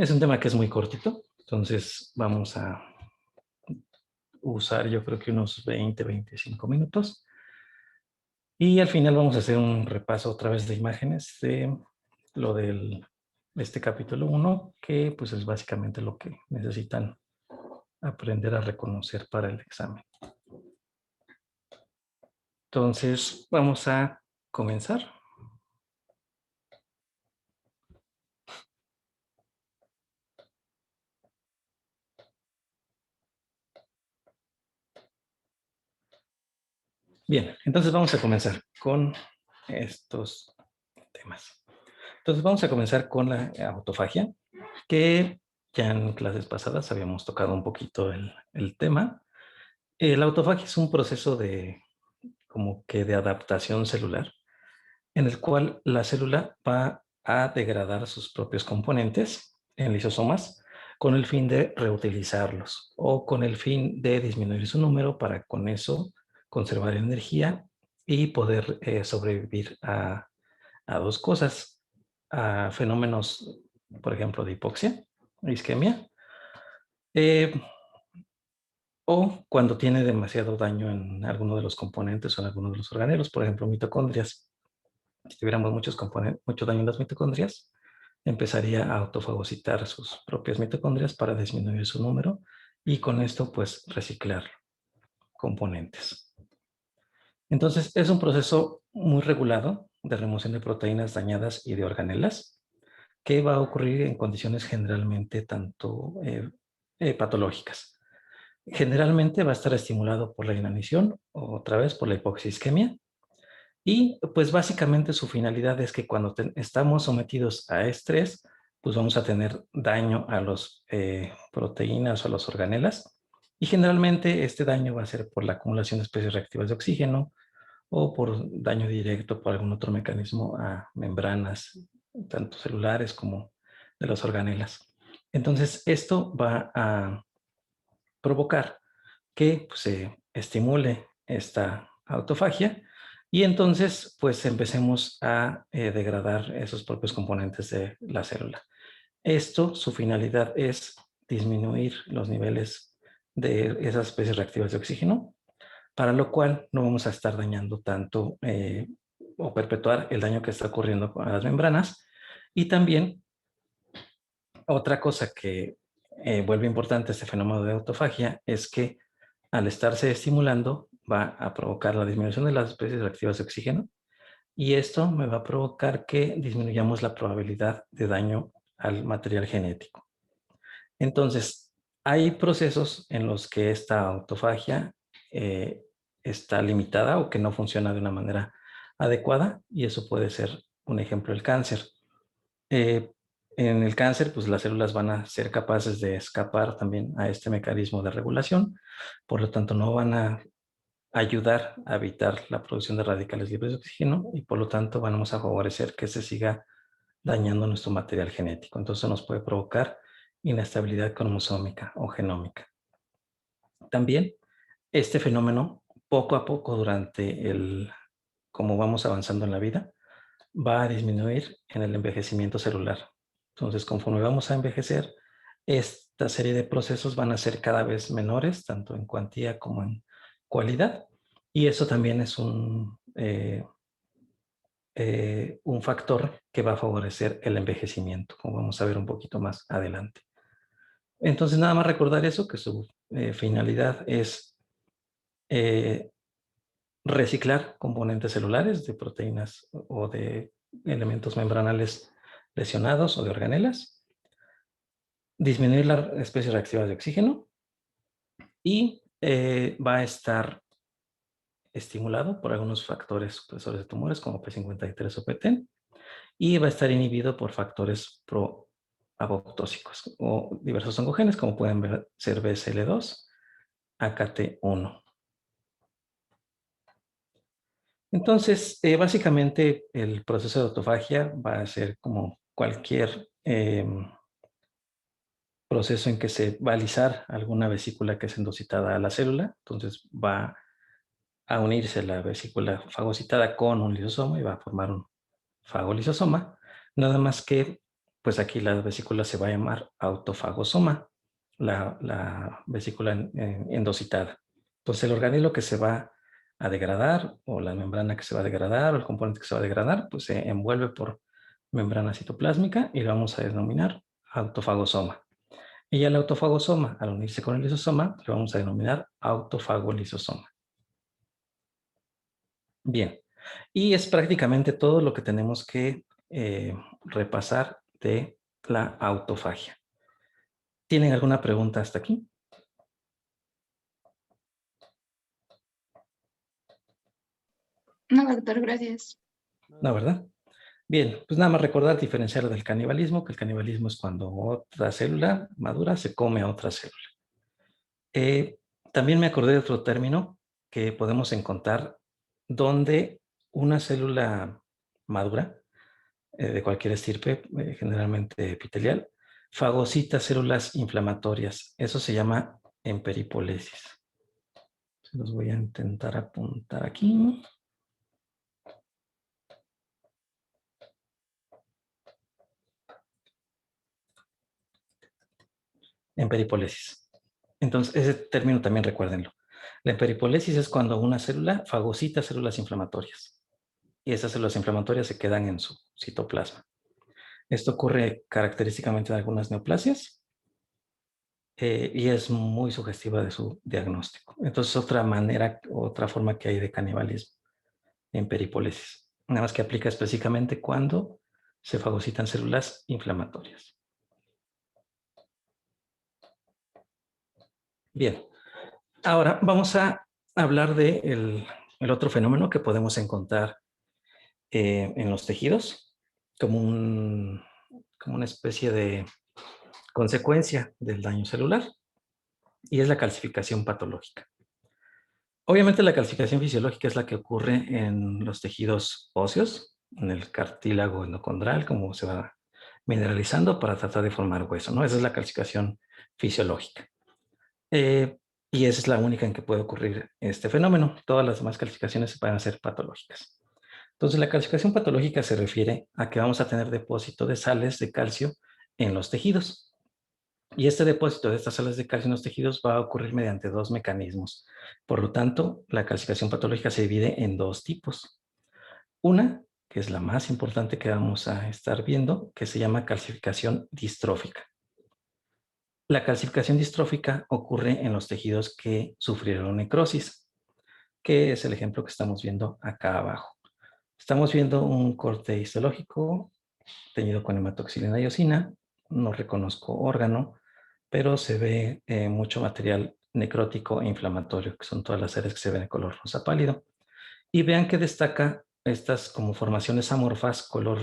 Es un tema que es muy cortito, entonces vamos a usar yo creo que unos 20-25 minutos. Y al final vamos a hacer un repaso otra vez de imágenes de lo de este capítulo 1, que pues es básicamente lo que necesitan aprender a reconocer para el examen. Entonces vamos a comenzar. Bien, entonces vamos a comenzar con estos temas. Entonces vamos a comenzar con la autofagia, que ya en clases pasadas habíamos tocado un poquito el tema. La autofagia es un proceso de como que de adaptación celular, en el cual la célula va a degradar sus propios componentes en lisosomas con el fin de reutilizarlos o con el fin de disminuir su número para con eso conservar energía y poder sobrevivir a dos cosas, a fenómenos, por ejemplo, de hipoxia, isquemia, eh, o cuando tiene demasiado daño en alguno de los componentes o en alguno de los organelos, por ejemplo, mitocondrias. Si tuviéramos mucho daño en las mitocondrias, empezaría a autofagocitar sus propias mitocondrias para disminuir su número y con esto pues reciclar componentes. Entonces es un proceso muy regulado de remoción de proteínas dañadas y de organelas que va a ocurrir en condiciones generalmente tanto patológicas. Generalmente va a estar estimulado por la inanición o otra vez por la hipoxisquemia. Y pues básicamente su finalidad es que cuando estamos sometidos a estrés, pues vamos a tener daño a las proteínas o a las organelas. Y generalmente este daño va a ser por la acumulación de especies reactivas de oxígeno o por daño directo por algún otro mecanismo a membranas, tanto celulares como de las organelas. Entonces esto va a provocar que pues, se estimule esta autofagia y entonces pues empecemos a degradar esos propios componentes de la célula. Esto, su finalidad es disminuir los niveles de esas especies reactivas de oxígeno, para lo cual no vamos a estar dañando tanto o perpetuar el daño que está ocurriendo a las membranas. Y también otra cosa que vuelve importante este fenómeno de autofagia es que al estarse estimulando va a provocar la disminución de las especies reactivas de oxígeno y esto me va a provocar que disminuyamos la probabilidad de daño al material genético. Entonces, hay procesos en los que esta autofagia está limitada o que no funciona de una manera adecuada y eso puede ser un ejemplo el cáncer. Eh, en el cáncer, pues las células van a ser capaces de escapar también a este mecanismo de regulación, por lo tanto no van a ayudar a evitar la producción de radicales libres de oxígeno y por lo tanto vamos a favorecer que se siga dañando nuestro material genético. Entonces nos puede provocar inestabilidad cromosómica o genómica. También este fenómeno, poco a poco durante como vamos avanzando en la vida, va a disminuir en el envejecimiento celular. Entonces, conforme vamos a envejecer, esta serie de procesos van a ser cada vez menores, tanto en cuantía como en cualidad, y eso también es un factor que va a favorecer el envejecimiento, como vamos a ver un poquito más adelante. Entonces, nada más recordar eso, que su finalidad es reciclar componentes celulares de proteínas o de elementos membranales lesionados o de organelas, disminuir las especies reactivas de oxígeno y va a estar estimulado por algunos factores supresores de tumores como P53 o PTEN y va a estar inhibido por factores pro-apoptósicos o diversos oncogenes como pueden ser BCL2, AKT1. Entonces, básicamente el proceso de autofagia va a ser como cualquier proceso en que se va a alisar alguna vesícula que es endocitada a la célula. Entonces va a unirse la vesícula fagocitada con un lisosoma y va a formar un fagolisosoma. Nada más que pues aquí la vesícula se va a llamar autofagosoma, la vesícula endocitada. Entonces el organelo que se va a degradar, o la membrana que se va a degradar, o el componente que se va a degradar, pues se envuelve por membrana citoplásmica y lo vamos a denominar autofagosoma. Y ya el autofagosoma, al unirse con el lisosoma, lo vamos a denominar autofagolisosoma. Bien, y es prácticamente todo lo que tenemos que repasar de la autofagia. ¿Tienen alguna pregunta hasta aquí? No, doctor, gracias. No, ¿verdad? Bien, pues nada más recordar diferenciar del canibalismo, que el canibalismo es cuando otra célula madura se come a otra célula. También me acordé de otro término que podemos encontrar donde una célula madura, de cualquier estirpe, generalmente epitelial, fagocita células inflamatorias. Eso se llama emperipolesis. Se los voy a intentar apuntar aquí. Emperipolesis. Entonces, ese término también recuérdenlo. La emperipolesis es cuando una célula fagocita células inflamatorias y esas células inflamatorias se quedan en su citoplasma. Esto ocurre característicamente en algunas neoplasias y es muy sugestiva de su diagnóstico. Entonces, otra manera, otra forma que hay de canibalismo en peripolesis. Nada más que aplica específicamente cuando se fagocitan células inflamatorias. Bien, ahora vamos a hablar de el otro fenómeno que podemos encontrar en los tejidos como, como una especie de consecuencia del daño celular, y es la calcificación patológica. Obviamente la calcificación fisiológica es la que ocurre en los tejidos óseos, en el cartílago endocondral, como se va mineralizando para tratar de formar hueso, ¿no? Esa es la calcificación fisiológica. Y esa es la única en que puede ocurrir este fenómeno. Todas las demás calcificaciones van a ser patológicas. Entonces, la calcificación patológica se refiere a que vamos a tener depósito de sales de calcio en los tejidos. Y este depósito de estas sales de calcio en los tejidos va a ocurrir mediante dos mecanismos. Por lo tanto, la calcificación patológica se divide en dos tipos. Una, que es la más importante que vamos a estar viendo, que se llama calcificación distrófica. La calcificación distrófica ocurre en los tejidos que sufrieron necrosis, que es el ejemplo que estamos viendo acá abajo. Estamos viendo un corte histológico teñido con hematoxilina y eosina. No reconozco órgano, pero se ve mucho material necrótico e inflamatorio, que son todas las áreas que se ven de color rosa pálido. Y vean que destaca estas como formaciones amorfas, color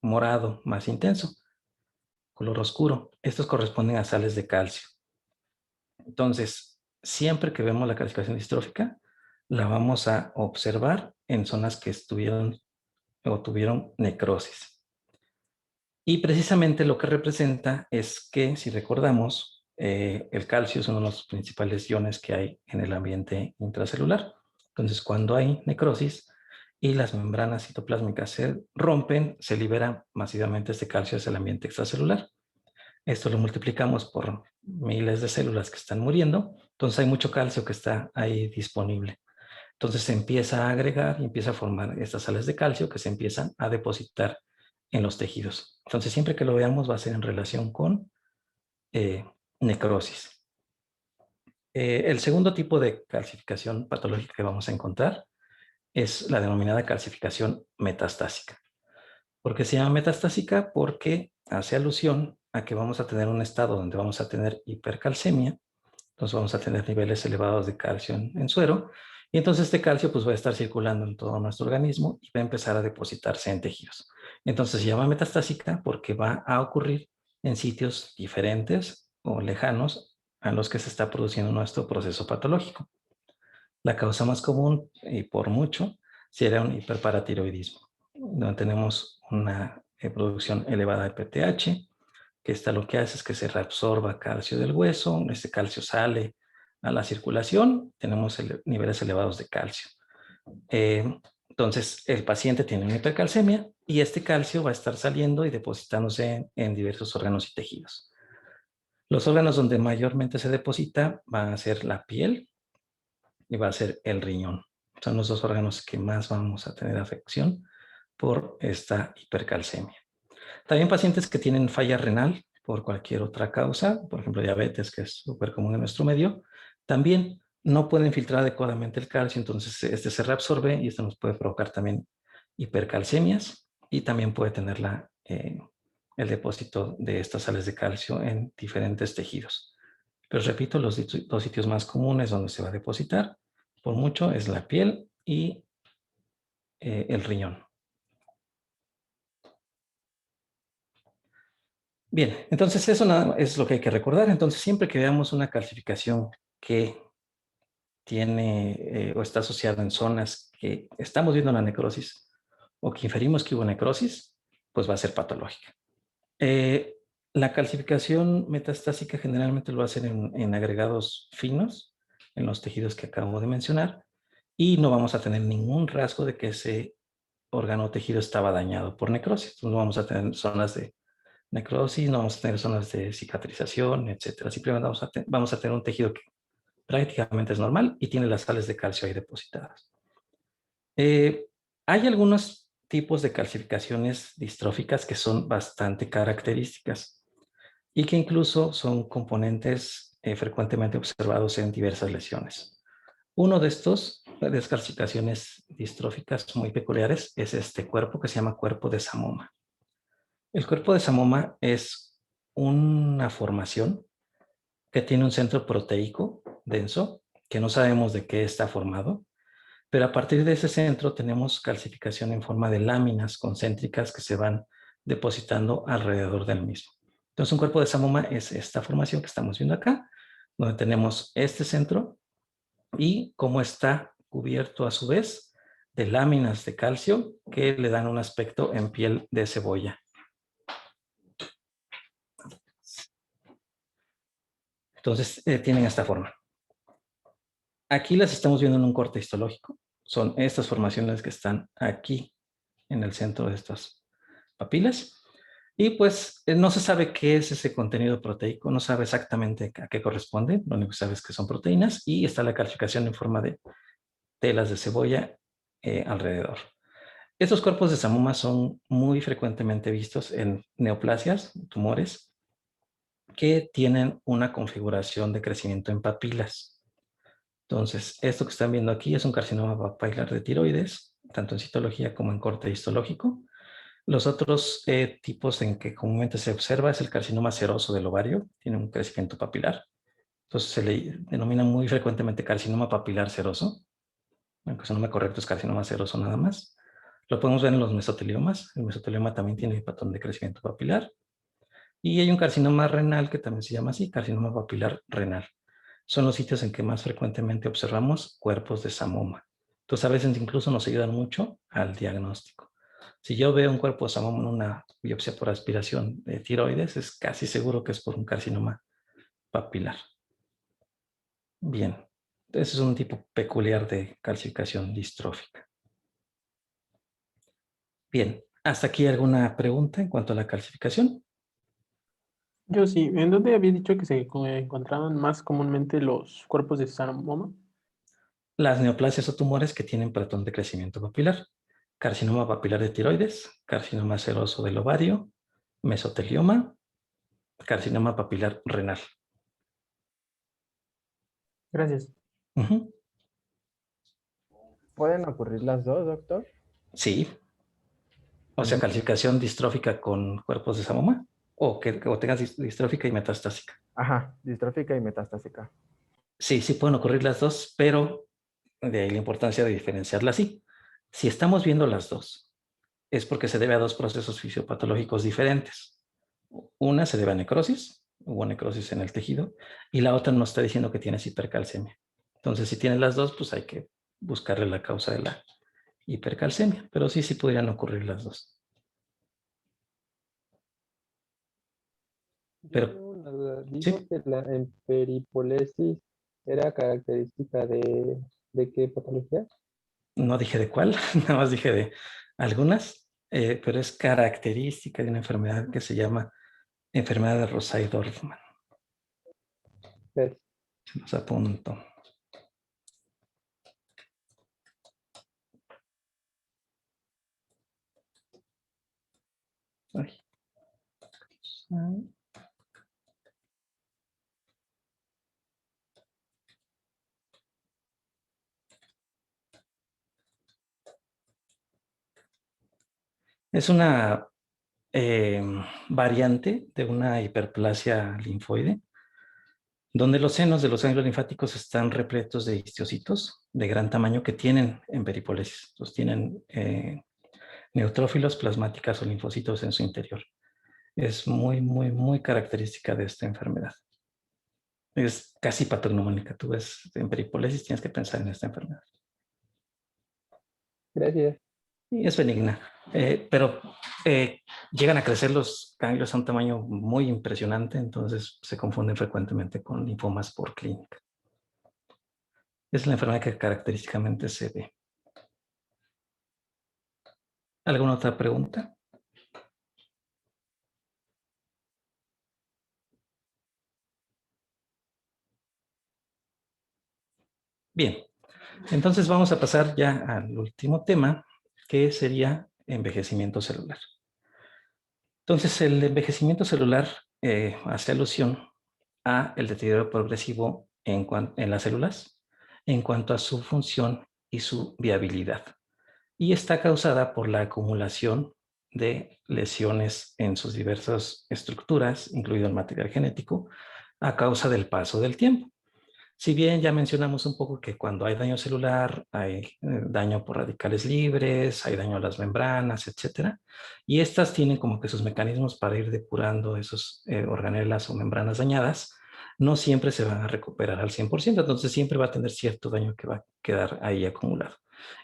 morado más intenso, color oscuro. Estos corresponden a sales de calcio. Entonces, siempre que vemos la calcificación distrófica, la vamos a observar en zonas que estuvieron o tuvieron necrosis. Y precisamente lo que representa es que, si recordamos, el calcio es uno de los principales iones que hay en el ambiente intracelular. Entonces, cuando hay necrosis y las membranas citoplásmicas se rompen, se libera masivamente este calcio hacia el ambiente extracelular. Esto lo multiplicamos por miles de células que están muriendo, entonces hay mucho calcio que está ahí disponible. Entonces se empieza a agregar y empieza a formar estas sales de calcio que se empiezan a depositar en los tejidos. Entonces siempre que lo veamos va a ser en relación con necrosis. El segundo tipo de calcificación patológica que vamos a encontrar es la denominada calcificación metastásica. ¿Por qué se llama metastásica? Porque hace alusión a que vamos a tener un estado donde vamos a tener hipercalcemia, entonces vamos a tener niveles elevados de calcio en suero, y entonces este calcio pues va a estar circulando en todo nuestro organismo y va a empezar a depositarse en tejidos. Entonces se llama metastásica porque va a ocurrir en sitios diferentes o lejanos a los que se está produciendo nuestro proceso patológico. La causa más común y por mucho sería un hiperparatiroidismo, donde tenemos una producción elevada de PTH, que esta lo que hace es que se reabsorba calcio del hueso, este calcio sale a la circulación, tenemos niveles elevados de calcio. Entonces, el paciente tiene una hipercalcemia y este calcio va a estar saliendo y depositándose en diversos órganos y tejidos. Los órganos donde mayormente se deposita van a ser la piel y va a ser el riñón. Son los dos órganos que más vamos a tener afección por esta hipercalcemia. También pacientes que tienen falla renal por cualquier otra causa, por ejemplo diabetes, que es súper común en nuestro medio, también no pueden filtrar adecuadamente el calcio, entonces este se reabsorbe y esto nos puede provocar también hipercalcemias y también puede tener el depósito de estas sales de calcio en diferentes tejidos. Pero repito, los dos sitios más comunes donde se va a depositar por mucho es la piel y el riñón. Bien, entonces eso nada es lo que hay que recordar. Entonces siempre que veamos una calcificación que tiene o está asociada en zonas que estamos viendo la necrosis o que inferimos que hubo necrosis, pues va a ser patológica. La calcificación metastásica generalmente lo hacen en agregados finos, en los tejidos que acabo de mencionar, y no vamos a tener ningún rasgo de que ese órgano o tejido estaba dañado por necrosis. Entonces, no vamos a tener zonas de necrosis, no vamos a tener zonas de cicatrización, etcétera. Simplemente vamos a tener un tejido que prácticamente es normal y tiene las sales de calcio ahí depositadas. Hay algunos tipos de calcificaciones distróficas que son bastante características y que incluso son componentes frecuentemente observados en diversas lesiones. Uno de estos, de calcificaciones distróficas muy peculiares, es este cuerpo que se llama cuerpo de Samoma. El cuerpo de Samoma es una formación que tiene un centro proteico denso, que no sabemos de qué está formado, pero a partir de ese centro tenemos calcificación en forma de láminas concéntricas que se van depositando alrededor del mismo. Entonces, un cuerpo de Samoma es esta formación que estamos viendo acá, donde tenemos este centro y cómo está cubierto a su vez de láminas de calcio que le dan un aspecto en piel de cebolla. Entonces, tienen esta forma. Aquí las estamos viendo en un corte histológico. Son estas formaciones que están aquí en el centro de estas papilas. Y pues no se sabe qué es ese contenido proteico, no sabe exactamente a qué corresponde, lo único que sabe es que son proteínas y está la calcificación en forma de telas de cebolla alrededor. Estos cuerpos de Samoma son muy frecuentemente vistos en neoplasias, tumores, que tienen una configuración de crecimiento en papilas. Entonces, esto que están viendo aquí es un carcinoma papilar de tiroides, tanto en citología como en corte histológico. Los otros tipos en que comúnmente se observa es el carcinoma seroso del ovario, tiene un crecimiento papilar. Entonces se le denomina muy frecuentemente carcinoma papilar seroso. Aunque su nombre correcto es carcinoma seroso nada más. Lo podemos ver en los mesoteliomas. El mesotelioma también tiene patrón de crecimiento papilar. Y hay un carcinoma renal que también se llama así, carcinoma papilar renal. Son los sitios en que más frecuentemente observamos cuerpos de Samoma. Entonces a veces incluso nos ayudan mucho al diagnóstico. Si yo veo un cuerpo de Samoma en una biopsia por aspiración de tiroides, es casi seguro que es por un carcinoma papilar. Bien, ese es un tipo peculiar de calcificación distrófica. Bien, ¿hasta aquí alguna pregunta en cuanto a la calcificación? Yo sí, ¿en dónde había dicho que se encontraban más comúnmente los cuerpos de Samoma? Las neoplasias o tumores que tienen patrón de crecimiento papilar. Carcinoma papilar de tiroides, carcinoma seroso del ovario, mesotelioma, carcinoma papilar renal. Gracias. Ujú. ¿Pueden ocurrir las dos, doctor? Sí, o sea, calcificación distrófica con cuerpos de Samoma o que tengas distrófica y metastásica. Ajá, distrófica y metastásica. Sí, sí pueden ocurrir las dos, pero de ahí la importancia de diferenciarlas así. Si estamos viendo las dos, es porque se debe a dos procesos fisiopatológicos diferentes. Una se debe a necrosis, hubo necrosis en el tejido, y la otra nos está diciendo que tienes hipercalcemia. Entonces, si tienes las dos, pues hay que buscarle la causa de la hipercalcemia, pero sí, sí podrían ocurrir las dos. Yo Pero, tengo una duda. Dijo sí, que la emperipolesis era característica ¿de qué patología? No dije de cuál, nada más dije de algunas, pero es característica de una enfermedad que se llama enfermedad de Rosay-Dorfman. Gracias. Se los apunto. Ay. Es una variante de una hiperplasia linfoide, donde los senos de los ganglios linfáticos están repletos de histocitos de gran tamaño que tienen en peripolesis. Entonces tienen neutrófilos, plasmáticas o linfocitos en su interior. Es muy, muy, muy característica de esta enfermedad. Es casi patognomónica. Tú ves en peripolesis, tienes que pensar en esta enfermedad. Gracias. Y es benigna, pero llegan a crecer los ganglios a un tamaño muy impresionante, entonces se confunden frecuentemente con linfomas por clínica. Es la enfermedad que característicamente se ve. ¿Alguna otra pregunta? Bien, entonces vamos a pasar ya al último tema, que sería envejecimiento celular. Entonces, el envejecimiento celular hace alusión a el deterioro progresivo en las células en cuanto a su función y su viabilidad. Y está causada por la acumulación de lesiones en sus diversas estructuras, incluido el material genético, a causa del paso del tiempo. Si bien ya mencionamos un poco que cuando hay daño celular, hay daño por radicales libres, hay daño a las membranas, etcétera, y estas tienen como que sus mecanismos para ir depurando esos organelas o membranas dañadas, no siempre se van a recuperar al 100%, entonces siempre va a tener cierto daño que va a quedar ahí acumulado.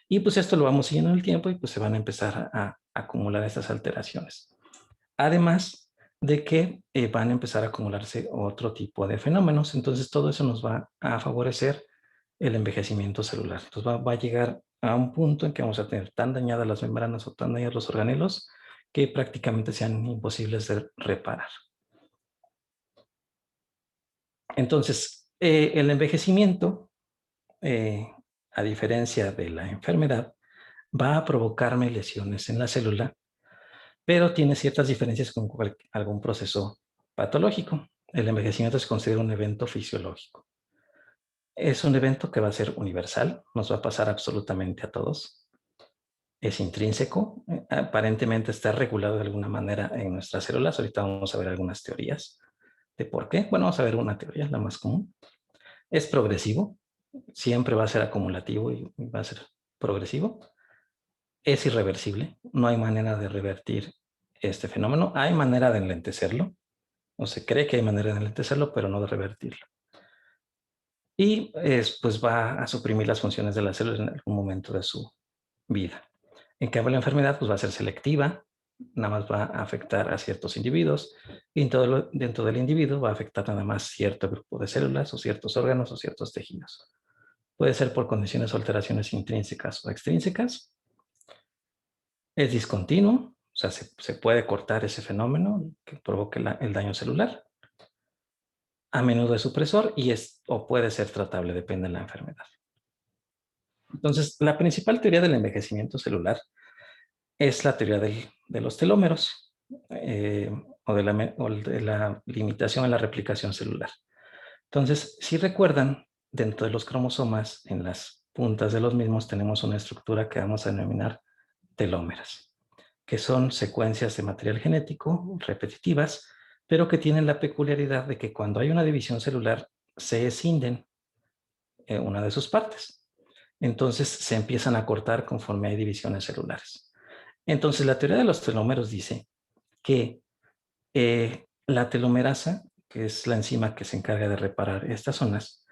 Y pues esto lo vamos siguiendo en el tiempo y pues se van a empezar a acumular estas alteraciones. Además de que van a empezar a acumularse otro tipo de fenómenos. Entonces todo eso nos va a favorecer el envejecimiento celular. Entonces va a llegar a un punto en que vamos a tener tan dañadas las membranas o tan dañados los organelos que prácticamente sean imposibles de reparar. Entonces, el envejecimiento, a diferencia de la enfermedad, va a provocarme lesiones en la célula, pero tiene ciertas diferencias con algún proceso patológico. El envejecimiento se considera un evento fisiológico. Es un evento que va a ser universal, nos va a pasar absolutamente a todos. Es intrínseco, aparentemente está regulado de alguna manera en nuestras células. Ahorita vamos a ver algunas teorías de por qué. Bueno, vamos a ver una teoría, la más común. Es progresivo, siempre va a ser acumulativo y va a ser progresivo. Es irreversible, no hay manera de revertir este fenómeno. Hay manera de enlentecerlo, o se cree que hay manera de enlentecerlo, pero no de revertirlo. Y pues va a suprimir las funciones de las células en algún momento de su vida. En cambio, la enfermedad pues va a ser selectiva, nada más va a afectar a ciertos individuos y dentro del individuo va a afectar nada más cierto grupo de células o ciertos órganos o ciertos tejidos. Puede ser por condiciones o alteraciones intrínsecas o extrínsecas. Es discontinuo, o sea, se puede cortar ese fenómeno que provoque el daño celular. A menudo es supresor o puede ser tratable, depende de la enfermedad. Entonces, la principal teoría del envejecimiento celular es la teoría de los telómeros o de la limitación en la replicación celular. Entonces, si recuerdan, dentro de los cromosomas, en las puntas de los mismos, tenemos una estructura que vamos a denominar telómeras, que son secuencias de material genético repetitivas, pero que tienen la peculiaridad de que cuando hay una división celular, se escinden una de sus partes. Entonces se empiezan a cortar conforme hay divisiones celulares. Entonces la teoría de los telómeros dice que la telomerasa, que es la enzima que se encarga de reparar estas zonas,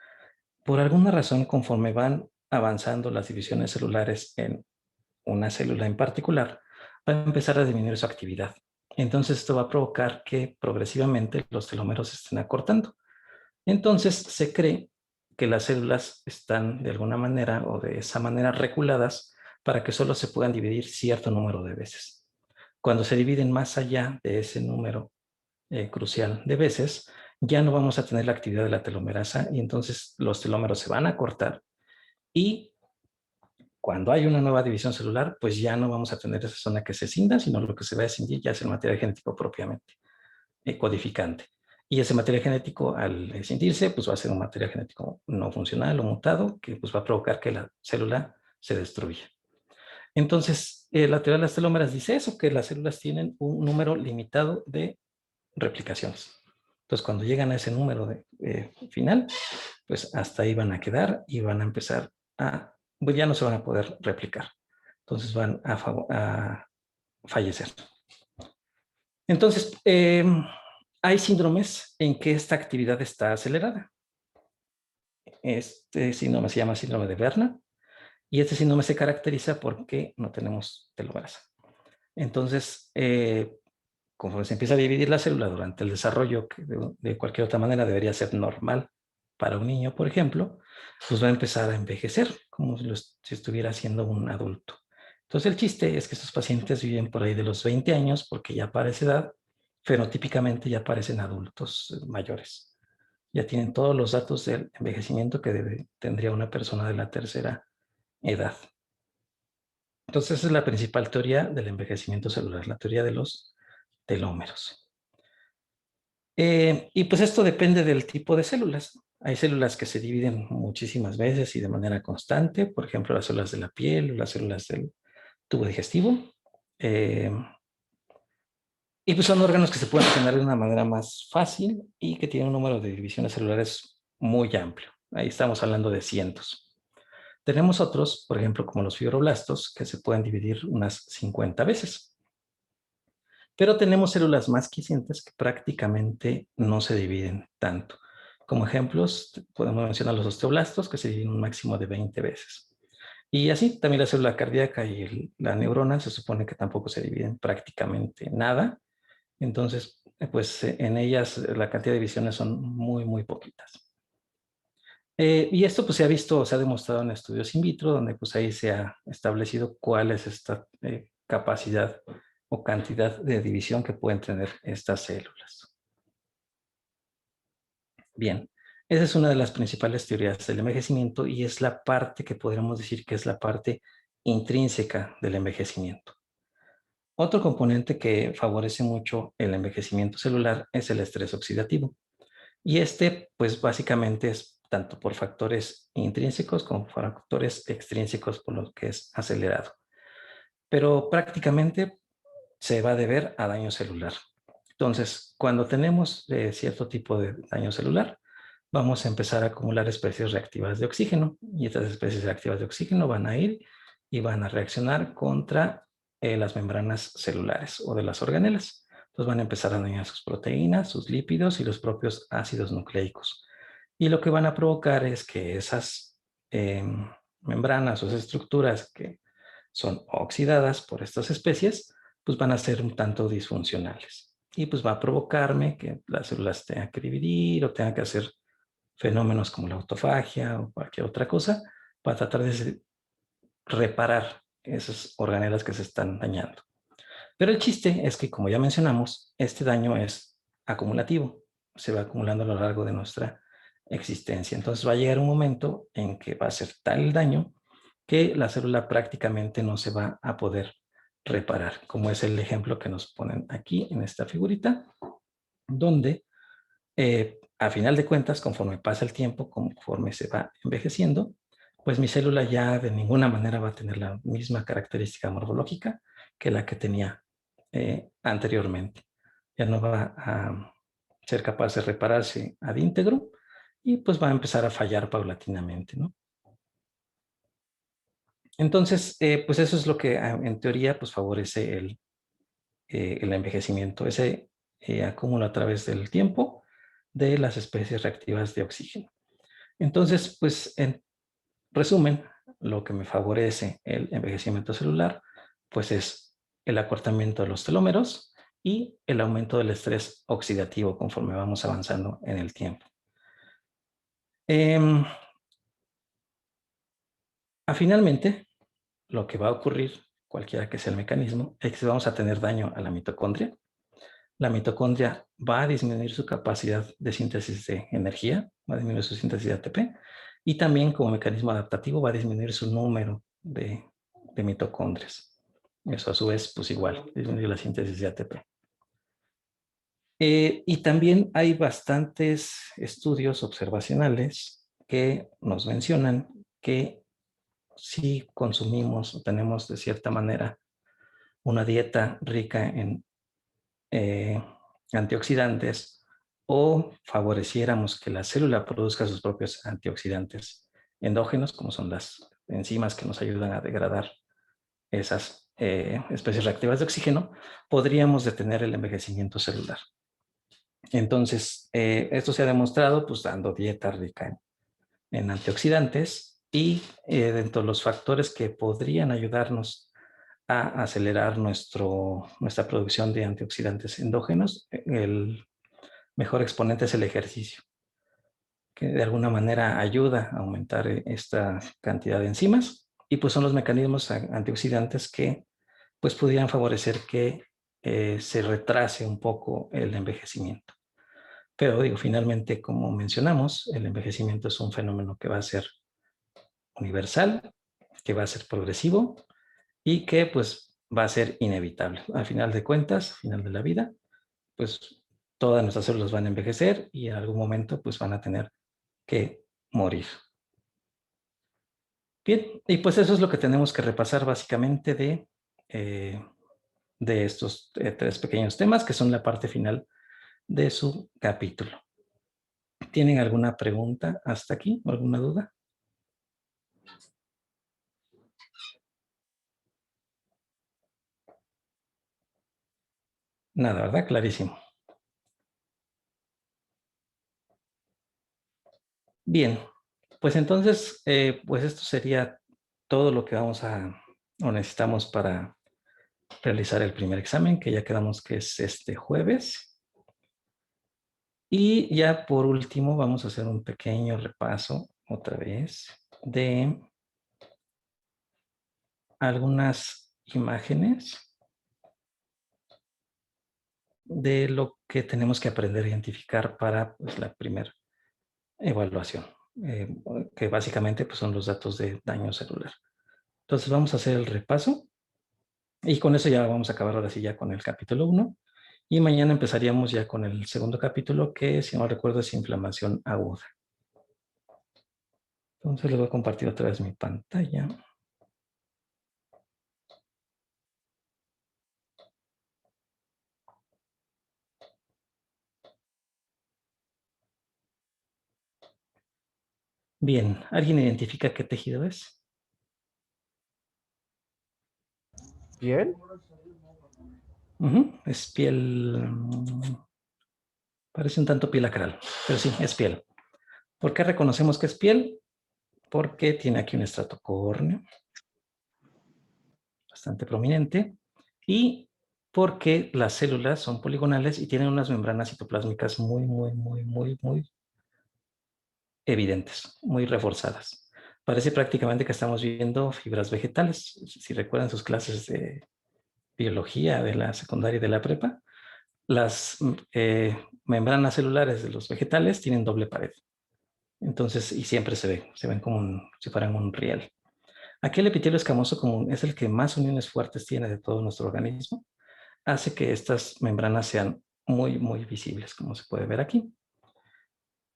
por alguna razón, conforme van avanzando las divisiones celulares en una célula en particular, va a empezar a disminuir su actividad. Entonces esto va a provocar que progresivamente los telómeros se estén acortando. Entonces se cree que las células están de alguna manera o de esa manera reguladas para que solo se puedan dividir cierto número de veces. Cuando se dividen más allá de ese número crucial de veces, ya no vamos a tener la actividad de la telomerasa y entonces los telómeros se van a cortar y cuando hay una nueva división celular, pues ya no vamos a tener esa zona que se cinda, sino lo que se va a escindir ya es el material genético propiamente, codificante. Y ese material genético, al escindirse, pues va a ser un material genético no funcional o mutado, que pues va a provocar que la célula se destruya. Entonces, la teoría de las telómeras dice eso, que las células tienen un número limitado de replicaciones. Entonces, cuando llegan a ese número final, pues hasta ahí van a quedar y van a empezar a, pues ya no se van a poder replicar. Entonces van a fallecer. Entonces, hay síndromes en que esta actividad está acelerada. Este síndrome se llama síndrome de Werner y este síndrome se caracteriza porque no tenemos telomerasa. Entonces, conforme se empieza a dividir la célula durante el desarrollo, que de cualquier otra manera debería ser normal para un niño, por ejemplo, pues va a empezar a envejecer como si estuviera siendo un adulto. Entonces el chiste es que estos pacientes viven por ahí de los 20 años porque ya para esa edad, fenotípicamente ya parecen adultos mayores. Ya tienen todos los datos del envejecimiento que tendría una persona de la tercera edad. Entonces esa es la principal teoría del envejecimiento celular, la teoría de los telómeros. Y pues esto depende del tipo de células. Hay células que se dividen muchísimas veces y de manera constante, por ejemplo, las células de la piel o las células del tubo digestivo. Y pues son órganos que se pueden generar de una manera más fácil y que tienen un número de divisiones celulares muy amplio. Ahí estamos hablando de cientos. Tenemos otros, por ejemplo, como los fibroblastos, que se pueden dividir unas 50 veces. Pero tenemos células más quiescentes que prácticamente no se dividen tanto. Como ejemplos, podemos mencionar los osteoblastos, que se dividen un máximo de 20 veces. Y así también la célula cardíaca y la neurona se supone que tampoco se dividen prácticamente nada. Entonces, pues en ellas la cantidad de divisiones son muy, muy poquitas. Y esto pues se ha visto, se ha demostrado en estudios in vitro, donde pues ahí se ha establecido cuál es esta capacidad o cantidad de división que pueden tener estas células. Bien, esa es una de las principales teorías del envejecimiento y es la parte que podríamos decir que es la parte intrínseca del envejecimiento. Otro componente que favorece mucho el envejecimiento celular es el estrés oxidativo. Y este, pues básicamente es tanto por factores intrínsecos como por factores extrínsecos, por lo que es acelerado. Pero prácticamente se va a deber a daño celular. Entonces, cuando tenemos cierto tipo de daño celular, vamos a empezar a acumular especies reactivas de oxígeno. Y estas especies reactivas de oxígeno van a ir y van a reaccionar contra las membranas celulares o de las organelas. Entonces van a empezar a dañar sus proteínas, sus lípidos y los propios ácidos nucleicos. Y lo que van a provocar es que esas membranas o esas estructuras que son oxidadas por estas especies, pues van a ser un tanto disfuncionales. Y pues va a provocarme que las células tengan que dividir o tengan que hacer fenómenos como la autofagia o cualquier otra cosa para tratar de reparar esas organelas que se están dañando. Pero el chiste es que, como ya mencionamos, este daño es acumulativo, se va acumulando a lo largo de nuestra existencia. Entonces va a llegar un momento en que va a ser tal el daño que la célula prácticamente no se va a poder reparar, como es el ejemplo que nos ponen aquí en esta figurita, donde a final de cuentas, conforme pasa el tiempo, conforme se va envejeciendo, pues mi célula ya de ninguna manera va a tener la misma característica morfológica que la que tenía anteriormente. Ya no va a ser capaz de repararse ad íntegro y pues va a empezar a fallar paulatinamente, ¿no? Entonces, pues eso es lo que en teoría pues favorece el envejecimiento, ese acúmulo a través del tiempo de las especies reactivas de oxígeno. Entonces, pues en resumen, lo que me favorece el envejecimiento celular, pues es el acortamiento de los telómeros y el aumento del estrés oxidativo conforme vamos avanzando en el tiempo. Finalmente, lo que va a ocurrir, cualquiera que sea el mecanismo, es que vamos a tener daño a la mitocondria. La mitocondria va a disminuir su capacidad de síntesis de energía, va a disminuir su síntesis de ATP, y también como mecanismo adaptativo va a disminuir su número de mitocondrias. Eso a su vez, pues igual, disminuye la síntesis de ATP. Y también hay bastantes estudios observacionales que nos mencionan que si consumimos o tenemos de cierta manera una dieta rica en antioxidantes o favoreciéramos que la célula produzca sus propios antioxidantes endógenos, como son las enzimas que nos ayudan a degradar esas especies reactivas de oxígeno, podríamos detener el envejecimiento celular. Entonces, esto se ha demostrado pues dando dieta rica en antioxidantes y dentro de los factores que podrían ayudarnos a acelerar nuestra producción de antioxidantes endógenos, el mejor exponente es el ejercicio, que de alguna manera ayuda a aumentar esta cantidad de enzimas y pues son los mecanismos antioxidantes que pues pudieran favorecer que se retrase un poco el envejecimiento. Pero digo, finalmente, como mencionamos, el envejecimiento es un fenómeno que va a ser universal, que va a ser progresivo y que pues va a ser inevitable. Al final de cuentas, al final de la vida, pues todas nuestras células van a envejecer y en algún momento pues van a tener que morir. Bien, y pues eso es lo que tenemos que repasar básicamente de estos 3 pequeños temas que son la parte final de su capítulo. ¿Tienen alguna pregunta hasta aquí? ¿Alguna duda? Nada, ¿verdad? Clarísimo. Bien, pues entonces, pues esto sería todo lo que vamos o necesitamos para realizar el primer examen, que ya quedamos que es este jueves. Y ya por último vamos a hacer un pequeño repaso otra vez de algunas imágenes de lo que tenemos que aprender a identificar para pues, la primera evaluación, que básicamente pues, son los datos de daño celular. Entonces vamos a hacer el repaso y con eso ya vamos a acabar ahora sí ya con el capítulo 1 y mañana empezaríamos ya con el segundo capítulo que si no recuerdo es inflamación aguda. Entonces les voy a compartir otra vez mi pantalla. Bien, ¿alguien identifica qué tejido es? ¿Piel? Es piel, parece un tanto piel acral, pero sí, es piel. ¿Por qué reconocemos que es piel? Porque tiene aquí un estrato córneo bastante prominente y porque las células son poligonales y tienen unas membranas citoplásmicas muy evidentes, muy reforzadas. Parece prácticamente que estamos viendo fibras vegetales. Si recuerdan sus clases de biología de la secundaria y de la prepa, las membranas celulares de los vegetales tienen doble pared. Entonces, y siempre se ven como si fueran un riel. Aquí el epitelio escamoso común es el que más uniones fuertes tiene de todo nuestro organismo. Hace que estas membranas sean muy visibles, como se puede ver aquí.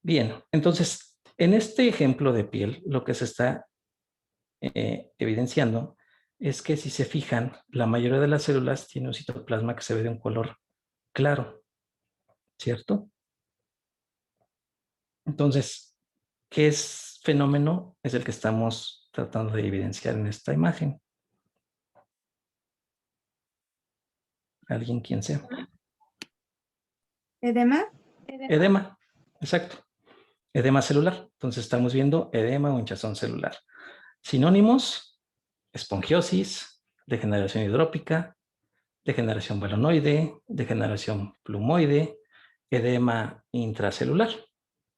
Bien, entonces, en este ejemplo de piel, lo que se está evidenciando es que si se fijan, la mayoría de las células tiene un citoplasma que se ve de un color claro, ¿cierto? Entonces, ¿qué fenómeno es el que estamos tratando de evidenciar en esta imagen? ¿Alguien quien sea? ¿Edema? Edema, exacto. Edema celular. Entonces estamos viendo edema o hinchazón celular. Sinónimos: esponjiosis, degeneración hidrópica, degeneración balonoide, degeneración plumoide, edema intracelular.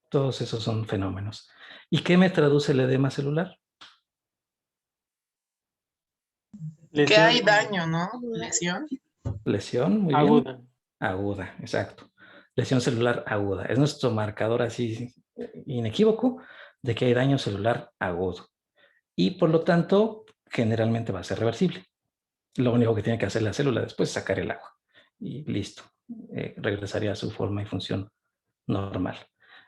Todos esos son fenómenos. ¿Y qué me traduce el edema celular? Que hay daño, ¿no? Lesión. Lesión, muy bien. aguda. Aguda, exacto. Lesión celular aguda. Es nuestro marcador así inequívoco de que hay daño celular agudo. Y por lo tanto, generalmente va a ser reversible. Lo único que tiene que hacer la célula después es sacar el agua. Y listo. Regresaría a su forma y función normal.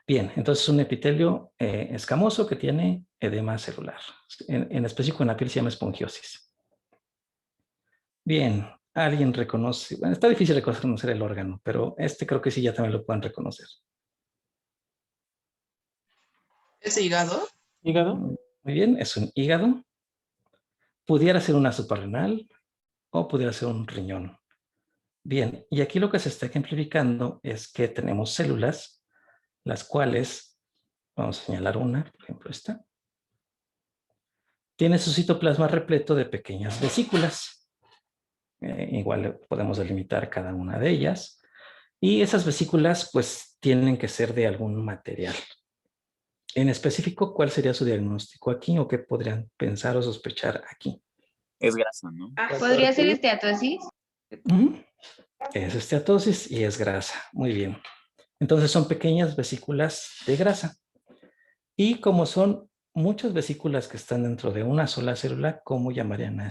Bien, entonces un epitelio escamoso que tiene edema celular. En específico en la piel se llama esponjiosis. Bien, alguien reconoce, bueno, está difícil reconocer el órgano, pero este creo que sí ya también lo pueden reconocer. ¿Es hígado? ¿Hígado? Muy bien, es un hígado. Pudiera ser una suprarrenal o pudiera ser un riñón. Bien, y aquí lo que se está ejemplificando es que tenemos células, las cuales, vamos a señalar una, por ejemplo esta, tiene su citoplasma repleto de pequeñas vesículas. Igual podemos delimitar cada una de ellas. Y esas vesículas pues tienen que ser de algún material. En específico, ¿cuál sería su diagnóstico aquí o qué podrían pensar o sospechar aquí? Es grasa, ¿no? ¿Podría ser esteatosis? Es esteatosis y es grasa. Muy bien. Entonces son pequeñas vesículas de grasa. Y como son muchas vesículas que están dentro de una sola célula, ¿cómo llamarían a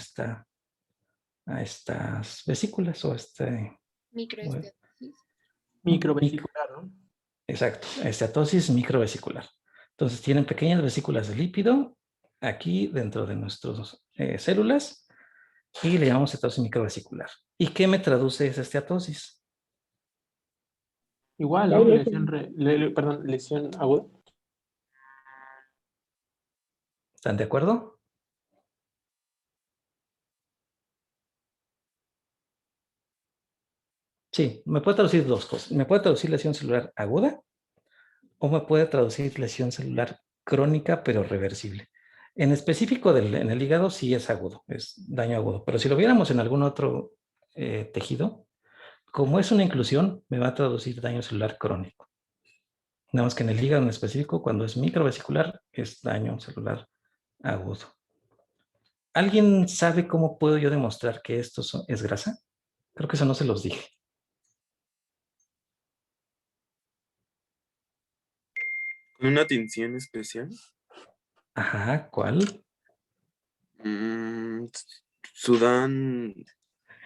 estas vesículas o Microesteatosis. Microvesicular, ¿no? Exacto, esteatosis microvesicular. Entonces tienen pequeñas vesículas de lípido aquí dentro de nuestras células y le llamamos esteatosis microvesicular. ¿Y qué me traduce esa esteatosis? Igual, ¿no? Lesión aguda. ¿Están de acuerdo? Sí, me puede traducir dos cosas. Me puede traducir lesión celular aguda o me puede traducir lesión celular crónica pero reversible. En específico en el hígado sí es agudo, es daño agudo, pero si lo viéramos en algún otro tejido, como es una inclusión, me va a traducir daño celular crónico. Nada más que en el hígado en específico, cuando es microvesicular, es daño celular agudo. ¿Alguien sabe cómo puedo yo demostrar que esto es grasa? Creo que eso no se los dije. ¿Con una tinción especial? Ajá, ¿cuál? Sudán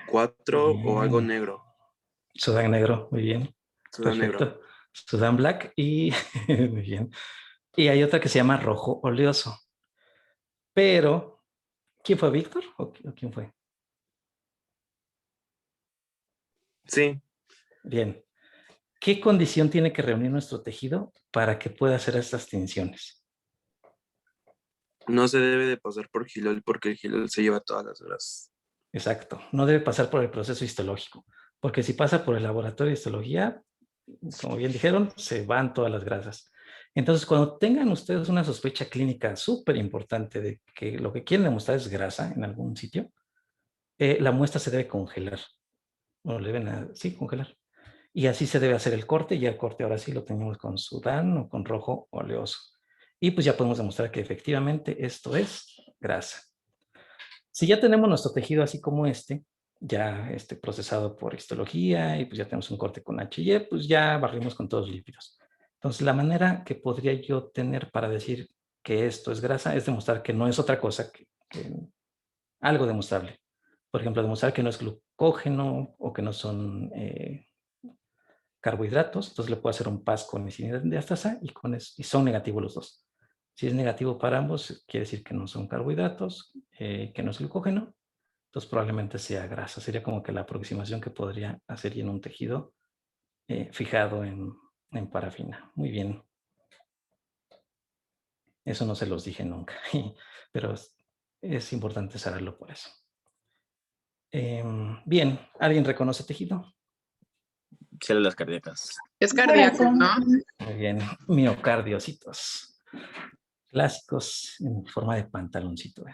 4 o algo negro. Sudán negro, muy bien. Sudán Perfecto. negro. Sudán black y muy bien. Y hay otra que se llama rojo oleoso. Pero, ¿quién fue, Víctor? ¿O quién fue? Sí. Bien. ¿Qué condición tiene que reunir nuestro tejido para que pueda hacer estas tinciones? No se debe de pasar por Gilol porque el Gilol se lleva todas las grasas. Exacto. No debe pasar por el proceso histológico, porque si pasa por el laboratorio de histología, como bien dijeron, se van todas las grasas. Entonces, cuando tengan ustedes una sospecha clínica súper importante de que lo que quieren demostrar es grasa en algún sitio, la muestra se debe congelar. O le deben, sí, congelar. Y así se debe hacer el corte, y el corte ahora sí lo tenemos con sudán o con rojo oleoso. Y pues ya podemos demostrar que efectivamente esto es grasa. Si ya tenemos nuestro tejido así como ya procesado por histología y pues ya tenemos un corte con H&E, pues ya barrimos con todos los lípidos. Entonces, la manera que podría yo tener para decir que esto es grasa es demostrar que no es otra cosa que algo demostrable. Por ejemplo, demostrar que no es glucógeno o que no son carbohidratos. Entonces, le puedo hacer un PAS con diastasa y son negativos los dos. Si es negativo para ambos, quiere decir que no son carbohidratos, que no es glucógeno. Entonces probablemente sea grasa. Sería como que la aproximación que podría hacer en un tejido fijado en parafina. Muy bien. Eso no se los dije nunca, pero es importante saberlo por eso. Bien, ¿alguien reconoce tejido? Células cardíacas. Es cardíaco, ¿no? Muy bien, miocardiocitos. Clásicos en forma de pantaloncito.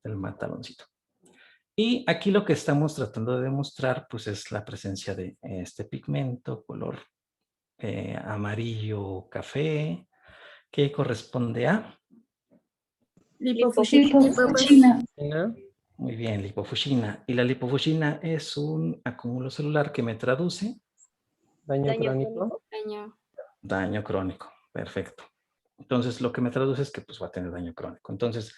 El pantaloncito. Y aquí lo que estamos tratando de demostrar pues es la presencia de este pigmento color amarillo café que corresponde a Lipofuscina. Muy bien, lipofuscina. Y la lipofuscina es un acúmulo celular que me traduce Daño crónico. daño crónico. Perfecto. Entonces, lo que me traduce es que pues, va a tener daño crónico. Entonces,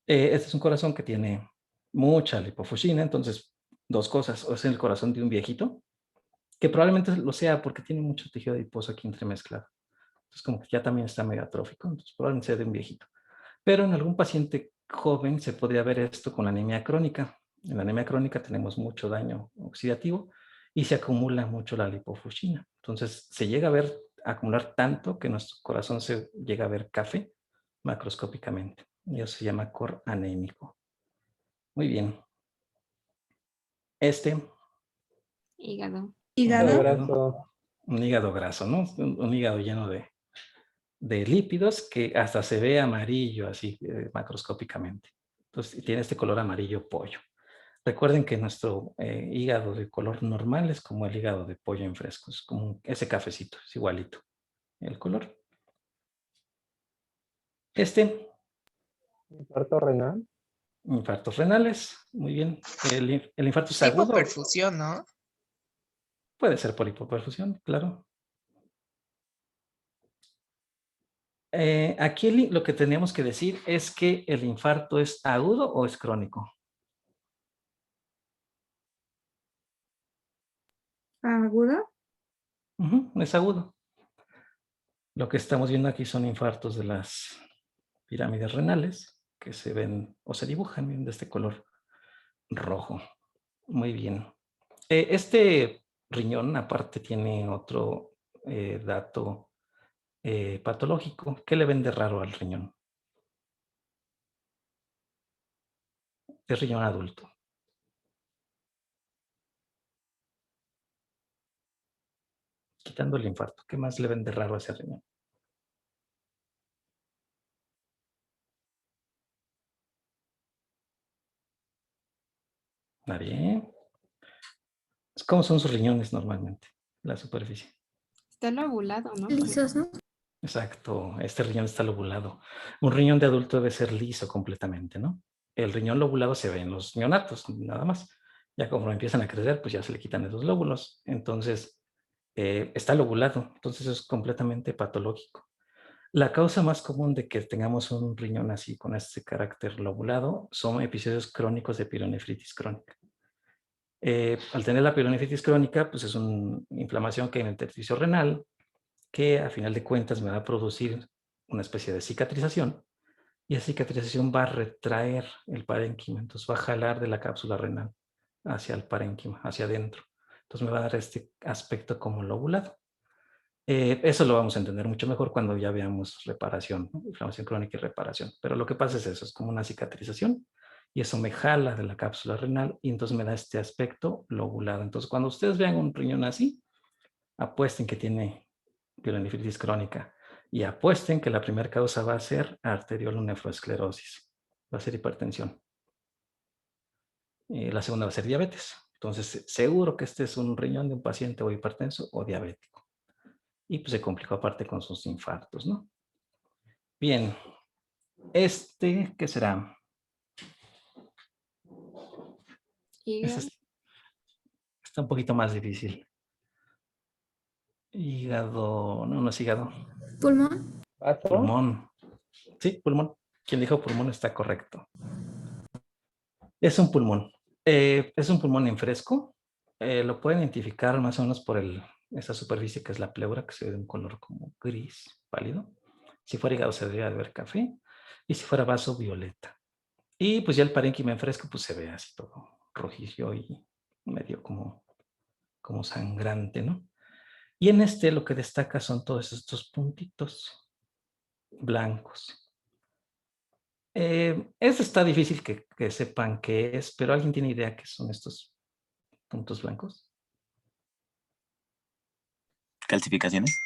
este es un corazón que tiene mucha lipofuscina. Entonces, dos cosas. O es el corazón de un viejito, que probablemente lo sea porque tiene mucho tejido adiposo aquí entremezclado. Entonces, como que ya también está medio atrófico. Entonces, probablemente sea de un viejito. Pero en algún paciente joven se podría ver esto con la anemia crónica. En la anemia crónica tenemos mucho daño oxidativo y se acumula mucho la lipofuscina. Entonces se llega a ver, acumular tanto que nuestro corazón se llega a ver café macroscópicamente. Y eso se llama cor anémico. Muy bien. Hígado. Hígado. Graso. Un hígado graso, ¿no? Un hígado lleno de lípidos que hasta se ve amarillo así macroscópicamente. Entonces tiene este color amarillo pollo. Recuerden que nuestro hígado de color normal es como el hígado de pollo en fresco, es como ese cafecito, es igualito el color. Infarto renal. Infartos renales, muy bien. El infarto es agudo. Hipoperfusión, ¿no? Puede ser por hipoperfusión, claro. Aquí lo que tenemos que decir es que el infarto es agudo o es crónico. Agudo. Es agudo. Lo que estamos viendo aquí son infartos de las pirámides renales que se ven o se dibujan bien de este color rojo. Muy bien. Este riñón aparte tiene otro dato patológico. ¿Qué le ven de raro al riñón? Es riñón adulto. Quitando el infarto, ¿qué más le ven de raro a ese riñón? Nadie. ¿Cómo son sus riñones normalmente? La superficie. Está lobulado, ¿no? Lisos, ¿no? Exacto, este riñón está lobulado. Un riñón de adulto debe ser liso completamente, ¿no? El riñón lobulado se ve en los neonatos, nada más. Ya conforme empiezan a crecer, pues ya se le quitan esos lóbulos. Entonces, está lobulado, entonces es completamente patológico. La causa más común de que tengamos un riñón así con este carácter lobulado son episodios crónicos de pielonefritis crónica. Al tener la pielonefritis crónica, pues es una inflamación que hay en el intersticio renal, que a final de cuentas me va a producir una especie de cicatrización, y esa cicatrización va a retraer el parénquima, entonces va a jalar de la cápsula renal hacia el parénquima, hacia adentro. Entonces me va a dar este aspecto como lobulado. Eso lo vamos a entender mucho mejor cuando ya veamos reparación, ¿no? Inflamación crónica y reparación. Pero lo que pasa es eso, es como una cicatrización y eso me jala de la cápsula renal y entonces me da este aspecto lobulado. Entonces cuando ustedes vean un riñón así, apuesten que tiene pielonefritis crónica y apuesten que la primera causa va a ser arteriolonefroesclerosis, va a ser hipertensión. La segunda va a ser diabetes. Entonces seguro que este es un riñón de un paciente o hipertenso o diabético. Y pues se complicó aparte con sus infartos, ¿no? Bien, ¿qué será? Hígado. Está un poquito más difícil. Hígado, no es hígado. Pulmón. Vaso. Pulmón. Sí, pulmón. Quien dijo pulmón está correcto. Es un pulmón. Es un pulmón en fresco. Lo pueden identificar más o menos por esa superficie que es la pleura, que se ve de un color como gris, pálido. Si fuera hígado se debería de ver café. Y si fuera vaso, violeta. Y pues ya el parénquima en fresco pues se ve así todo rojizo y medio como sangrante, ¿no? Y en lo que destaca son todos estos puntitos blancos. Esto está difícil que sepan qué es, pero ¿alguien tiene idea qué son estos puntos blancos? ¿Calcificaciones?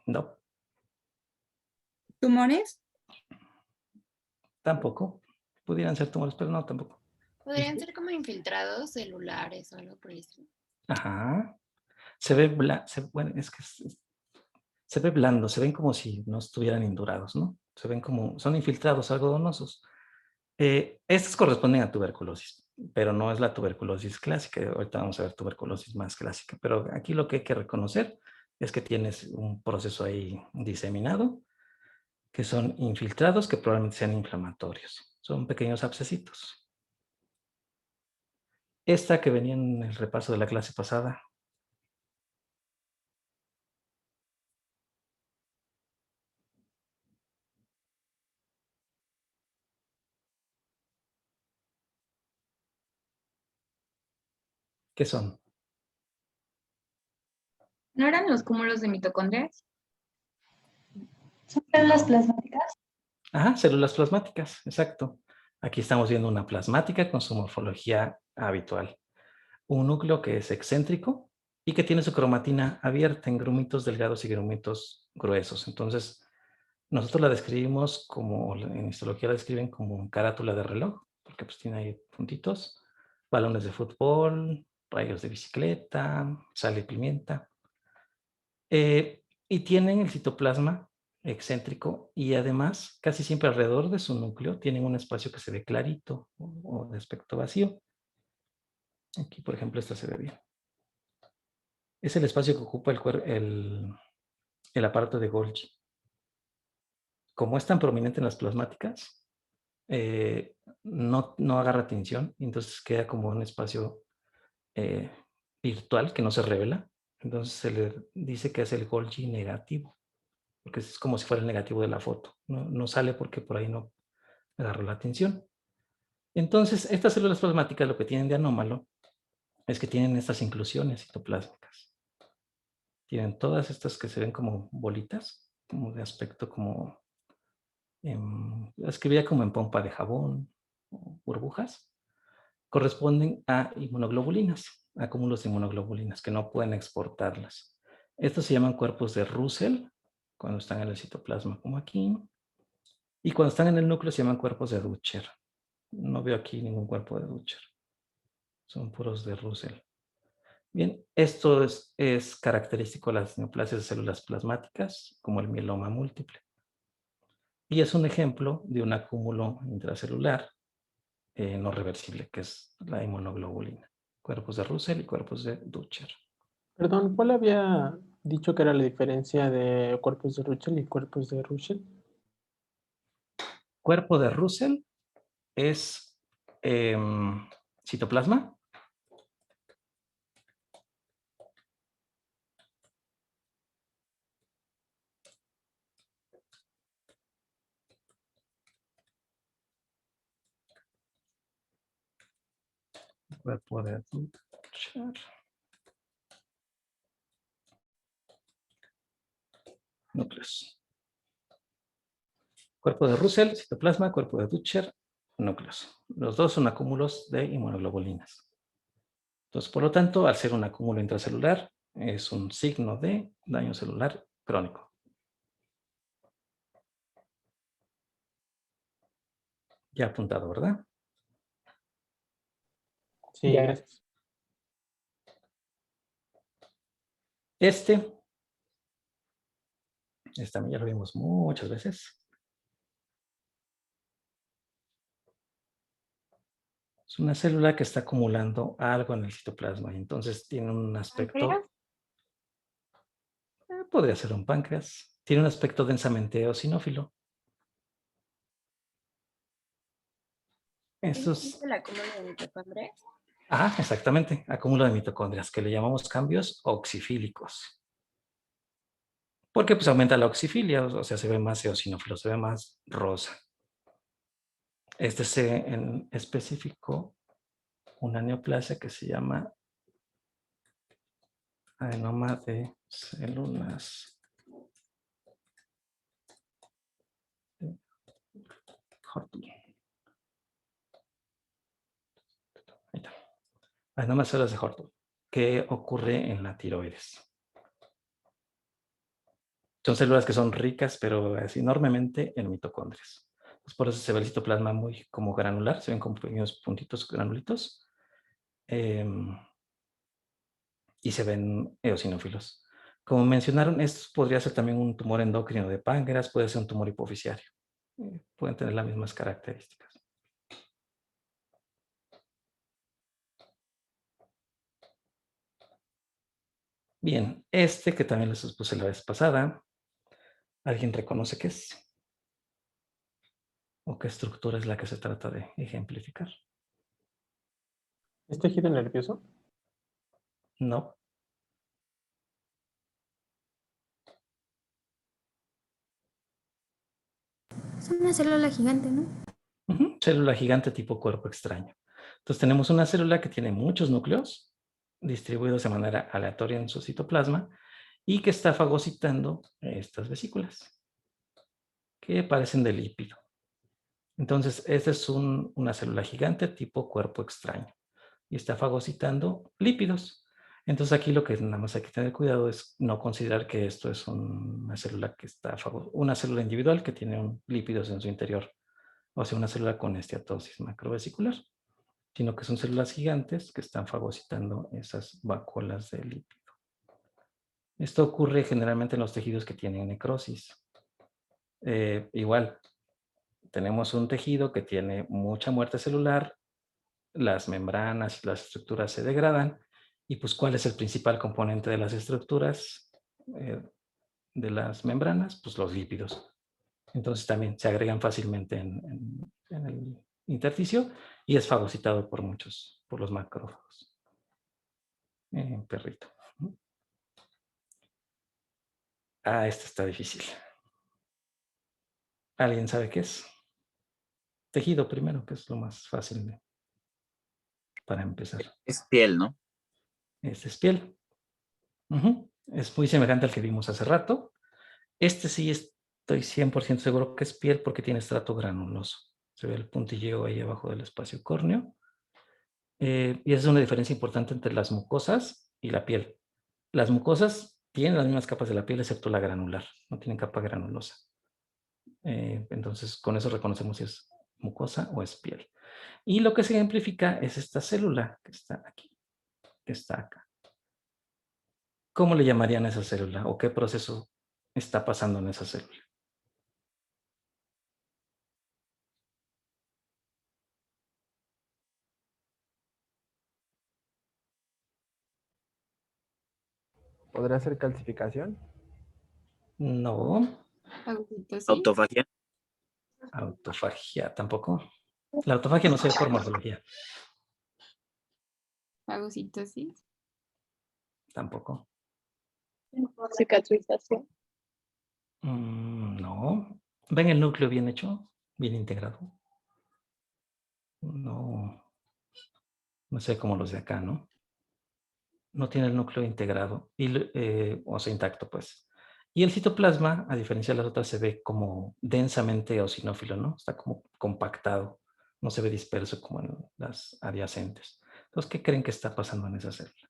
No, ¿Tumores? tampoco. Pudieran ser tumores, pero no, tampoco. Podrían ser como infiltrados celulares o algo por eso. Ajá. Se ve bueno, se ve blando, se ven como si no estuvieran indurados, ¿no? Se ven como, son infiltrados algodonosos. Estos corresponden a tuberculosis, pero no es la tuberculosis clásica. Ahorita vamos a ver tuberculosis más clásica, pero aquí lo que hay que reconocer es que tienes un proceso ahí diseminado, que son infiltrados, que probablemente sean inflamatorios. Son pequeños abscesitos. Esta que venía en el repaso de la clase pasada. ¿Qué son? ¿No eran los cúmulos de mitocondrias? ¿Son células plasmáticas? Ajá, células plasmáticas, exacto. Aquí estamos viendo una plasmática con su morfología habitual. Un núcleo que es excéntrico y que tiene su cromatina abierta en grumitos delgados y grumitos gruesos. Entonces, nosotros la describimos como, en histología la describen como carátula de reloj, porque pues tiene ahí puntitos, balones de fútbol, rayos de bicicleta, sal y pimienta. Y tienen el citoplasma excéntrico y además casi siempre alrededor de su núcleo tienen un espacio que se ve clarito o de aspecto vacío. Aquí, por ejemplo, esta se ve bien. Es el espacio que ocupa el aparato de Golgi. Como es tan prominente en las plasmáticas, no agarra tinción, y entonces queda como un espacio virtual que no se revela. Entonces se le dice que es el Golgi negativo, porque es como si fuera el negativo de la foto. No sale porque por ahí no agarró la tinción. Entonces, estas células plasmáticas lo que tienen de anómalo es que tienen estas inclusiones citoplásmicas. Tienen todas estas que se ven como bolitas, como de aspecto como, escribía como en pompa de jabón, o burbujas, corresponden a inmunoglobulinas, a cúmulos de inmunoglobulinas que no pueden exportarlas. Estos se llaman cuerpos de Russell, cuando están en el citoplasma como aquí, y cuando están en el núcleo se llaman cuerpos de Dutcher. No veo aquí ningún cuerpo de Dutcher. Son puros de Russell. Bien, esto es característico de las neoplasias de células plasmáticas, como el mieloma múltiple. Y es un ejemplo de un acúmulo intracelular no reversible, que es la inmunoglobulina. Cuerpos de Russell y cuerpos de Dutcher. Perdón, ¿cuál había dicho que era la diferencia de cuerpos de Russell y cuerpos de Russell? Cuerpo de Russell es citoplasma. Cuerpo de Dutcher. Núcleos. Cuerpo de Russell, citoplasma, cuerpo de Dutcher, núcleos. Los dos son acúmulos de inmunoglobulinas. Entonces, por lo tanto, al ser un acúmulo intracelular, es un signo de daño celular crónico. Ya apuntado, ¿verdad? Sí, Ya. gracias. Esta ya lo vimos muchas veces. Es una célula que está acumulando algo en el citoplasma y entonces tiene un aspecto... podría ser un páncreas. Tiene un aspecto densamente eosinófilo. ¿Es el acúmulo de mitocondrias? Ah, exactamente. Acúmulo de mitocondrias, que le llamamos cambios oxifílicos. Porque pues aumenta la oxifilia, o sea, se ve más eosinófilo, se ve más rosa. Este es en específico una neoplasia que se llama adenoma de células de Horton. Adenoma de células de Horton, que ocurre en la tiroides. Son células que son ricas, pero así enormemente en mitocondrias. Pues por eso se ve el citoplasma muy como granular, se ven como pequeños puntitos granulitos. Y se ven eosinófilos. Como mencionaron, esto podría ser también un tumor endocrino de páncreas, puede ser un tumor hipofisiario. pueden tener las mismas características. Bien, este que también les puse la vez pasada, ¿alguien reconoce qué es? ¿O qué estructura es la que se trata de ejemplificar? ¿Es tejido nervioso? No. Es una célula gigante, ¿no? Ujú, célula gigante tipo cuerpo extraño. Entonces tenemos una célula que tiene muchos núcleos distribuidos de manera aleatoria en su citoplasma y que está fagocitando estas vesículas que parecen de lípido. Entonces, esta es una célula gigante tipo cuerpo extraño y está fagocitando lípidos. Entonces, aquí lo que nada más hay que tener cuidado es no considerar que esto es una célula una célula individual que tiene lípidos en su interior, o sea, una célula con esteatosis macrovesicular, sino que son células gigantes que están fagocitando esas vacuolas de lípido. Esto ocurre generalmente en los tejidos que tienen necrosis. Igual, tenemos un tejido que tiene mucha muerte celular, las membranas y las estructuras se degradan, y pues ¿cuál es el principal componente de las estructuras de las membranas? Pues los lípidos. Entonces también se agregan fácilmente en el intersticio y es fagocitado por los macrófagos. Perrito. Ah, este está difícil. ¿Alguien sabe qué es? Tejido primero, que es lo más fácil para empezar. Es piel, ¿no? Este es piel. Es muy semejante al que vimos hace rato. Este sí estoy 100% seguro que es piel porque tiene estrato granuloso. Se ve el puntilleo ahí abajo del espacio córneo. Y esa es una diferencia importante entre las mucosas y la piel. Las mucosas tienen las mismas capas de la piel excepto la granular. No tienen capa granulosa. Entonces, con eso reconocemos si es mucosa o es piel. Y lo que se ejemplifica es esta célula que está aquí, que está acá. ¿Cómo le llamarían a esa célula? ¿O qué proceso está pasando en esa célula? ¿Podrá ser calcificación? No. Fagocitosis. Autofagia. Autofagia tampoco. La autofagia no se ve por morfología. Fagocitosis. Tampoco. Cicatrización. No. ¿Ven el núcleo bien hecho? Bien integrado. No. No sé como los de acá, ¿no? No tiene el núcleo integrado, o sea, intacto, pues. Y el citoplasma, a diferencia de las otras, se ve como densamente eosinófilo, ¿no? Está como compactado, no se ve disperso como en las adyacentes. Entonces, ¿qué creen que está pasando en esa célula?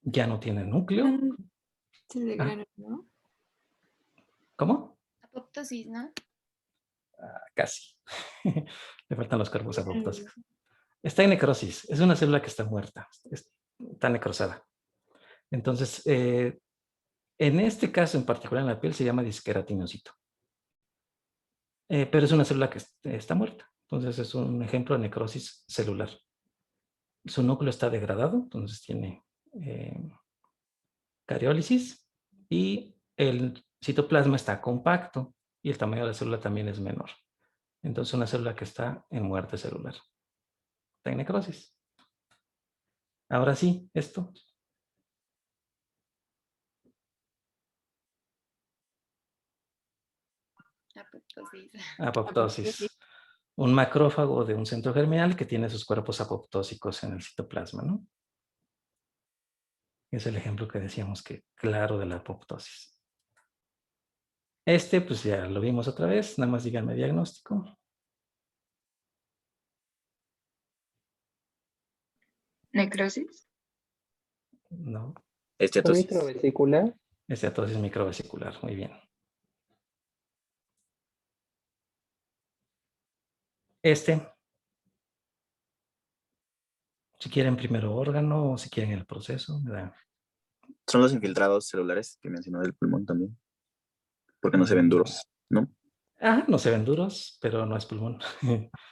Ya no tiene núcleo. Se desgranuló. ¿Cómo? Apoptosis, ¿no? Casi. Le faltan los cuerpos apoptósicos. Está en necrosis. Es una célula que está muerta. Está necrosada. Entonces, en este caso en particular en la piel se llama disqueratinocito. Pero es una célula que está muerta. Entonces es un ejemplo de necrosis celular. Su núcleo está degradado, entonces tiene cariólisis y el citoplasma está compacto y el tamaño de la célula también es menor. Entonces una célula que está en muerte celular. Está en necrosis. Ahora sí, esto. Apoptosis. Apoptosis. Un macrófago de un centro germinal que tiene sus cuerpos apoptósicos en el citoplasma, ¿no? Es el ejemplo que decíamos que claro de la apoptosis. Pues ya lo vimos otra vez, nada más díganme diagnóstico. Necrosis. No, Esteatosis. Microvesicular. esteatosis microvesicular, muy bien. Si quieren primero órgano o si quieren el proceso, me da. Son los infiltrados celulares que mencionó del pulmón también. Porque no se ven duros, ¿no? Ah, no se ven duros, pero no es pulmón.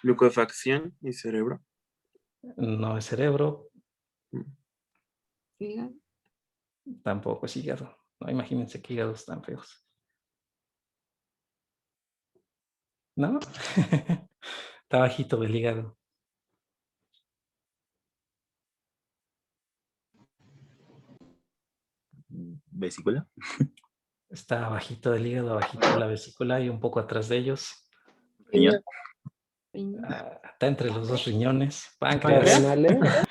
Licuefacción y cerebro. No es cerebro, Hígado. tampoco es hígado. No, imagínense qué hígados tan feos. ¿No? Está bajito el hígado. Vesícula. Está bajito del hígado, abajito de la vesícula y un poco atrás de ellos. Riñón. Está entre los dos riñones. Páncreas. Renales.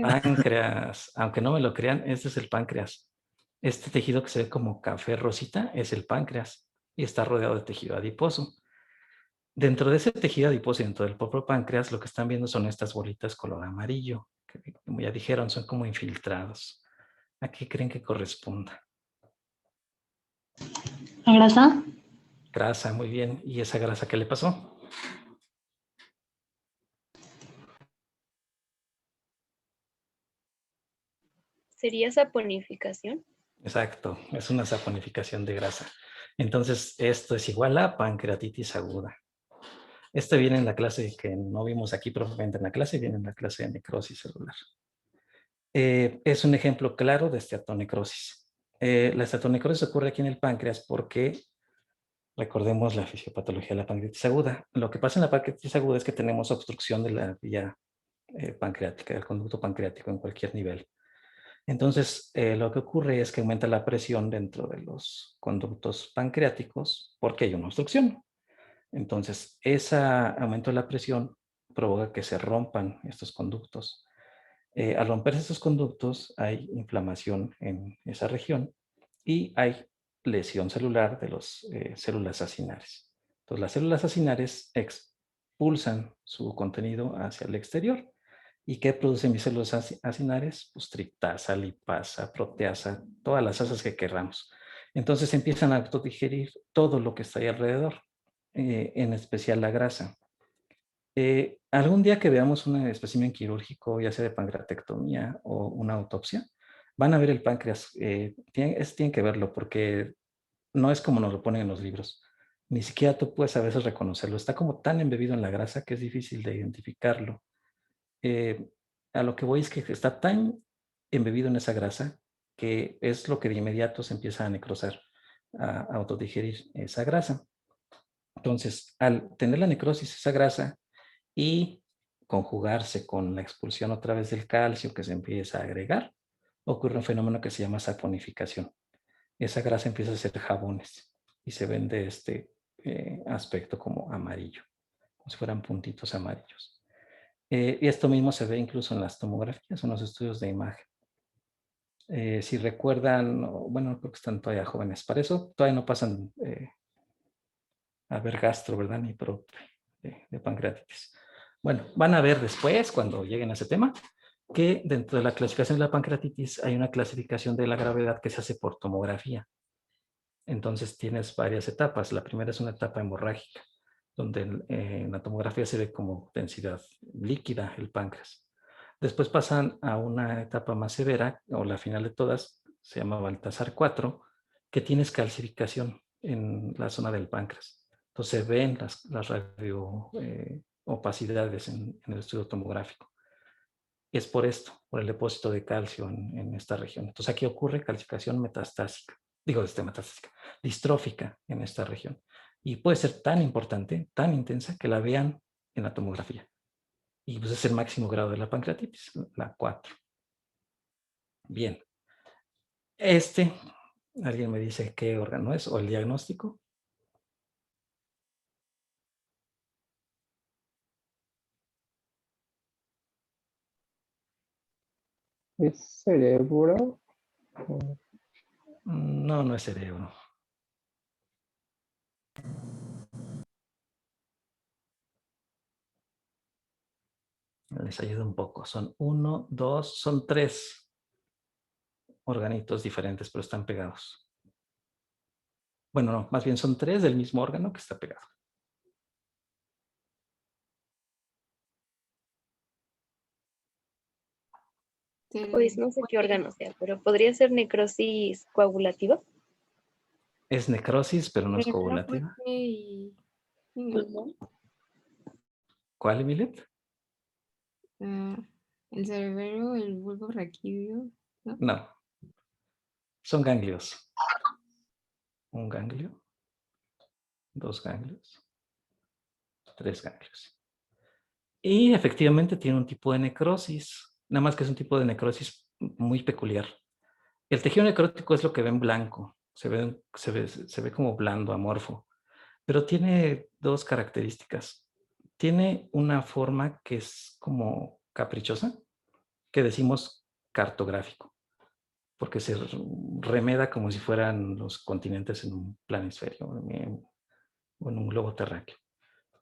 Páncreas. Aunque no me lo crean, este es el páncreas. Este tejido que se ve como café rosita es el páncreas y está rodeado de tejido adiposo. Dentro de ese tejido adiposo y dentro del propio páncreas, lo que están viendo son estas bolitas color amarillo, que como ya dijeron, son como infiltrados. ¿A qué creen que corresponda? ¿La grasa? Grasa, muy bien. ¿Y esa grasa qué le pasó? ¿Sería saponificación? Exacto, es una saponificación de grasa. Entonces, esto es igual a pancreatitis aguda. Este viene en la clase que no vimos aquí propiamente en la clase, viene en la clase de necrosis celular. Es un ejemplo claro de esteatonecrosis. La esteatonecrosis ocurre aquí en el páncreas porque, recordemos la fisiopatología de la pancreatitis aguda. Lo que pasa en la pancreatitis aguda es que tenemos obstrucción de la vía pancreática, del conducto pancreático en cualquier nivel. Entonces, lo que ocurre es que aumenta la presión dentro de los conductos pancreáticos porque hay una obstrucción. Entonces, ese aumento de la presión provoca que se rompan estos conductos. Al romperse estos conductos, hay inflamación en esa región y hay lesión celular de las células acinares. Entonces, las células acinares expulsan su contenido hacia el exterior. ¿Y qué producen mis células acinares? Pues triptasa, lipasa, proteasa, todas las asas que queramos. Entonces empiezan a autodigerir todo lo que está ahí alrededor, en especial la grasa. Algún día que veamos un espécimen quirúrgico, ya sea de pancreatectomía o una autopsia, van a ver el páncreas. Tienen que verlo porque no es como nos lo ponen en los libros. Ni siquiera tú puedes a veces reconocerlo. Está como tan embebido en la grasa que es difícil de identificarlo. A lo que voy es que está tan embebido en esa grasa que es lo que de inmediato se empieza a necrosar, a autodigerir esa grasa. Entonces, al tener la necrosis, esa grasa, y conjugarse con la expulsión otra vez del calcio que se empieza a agregar, ocurre un fenómeno que se llama saponificación. Esa grasa empieza a ser jabones y se ven de este aspecto como amarillo, como si fueran puntitos amarillos. Y esto mismo se ve incluso en las tomografías, en los estudios de imagen. Si recuerdan, bueno, creo que están todavía jóvenes, para eso todavía no pasan a ver gastro, ¿verdad? Ni de pancreatitis. Bueno, van a ver después, cuando lleguen a ese tema, que dentro de la clasificación de la pancreatitis hay una clasificación de la gravedad que se hace por tomografía. Entonces tienes varias etapas. La primera es una etapa hemorrágica, donde en la tomografía se ve como densidad líquida el páncreas. Después pasan a una etapa más severa, o la final de todas, se llama Baltasar 4, que tienes calcificación en la zona del páncreas. Entonces se ven las radio opacidades en el estudio tomográfico. Es por esto, por el depósito de calcio en esta región. Entonces aquí ocurre calcificación metastásica, metastásica, distrófica en esta región. Y puede ser tan importante, tan intensa, que la vean en la tomografía. Y pues es el máximo grado de la pancreatitis, la 4. Bien. ¿Alguien me dice qué órgano es o el diagnóstico? ¿Es cerebro? No, no es cerebro. Les ayudo un poco. Son 1, 2, son 3 organitos diferentes, pero están pegados. Bueno, no, más bien son 3 del mismo órgano que está pegado. Pues no sé qué órgano sea, pero podría ser necrosis coagulativa. Es necrosis, pero no es Cerebro, coagulativa. porque y- Pulmón. ¿Cuál, Emilet? ah, el cerebro, el bulbo raquídeo. No. Son ganglios. Un ganglio. 2 ganglios. 3 ganglios. Y efectivamente tiene un tipo de necrosis. Nada más que es un tipo de necrosis muy peculiar. El tejido necrótico es lo que ven blanco. Se ve como blando, amorfo. Pero tiene 2 características. Tiene una forma que es como caprichosa, que decimos cartográfico, porque se remeda como si fueran los continentes en un planisferio o en un globo terráqueo.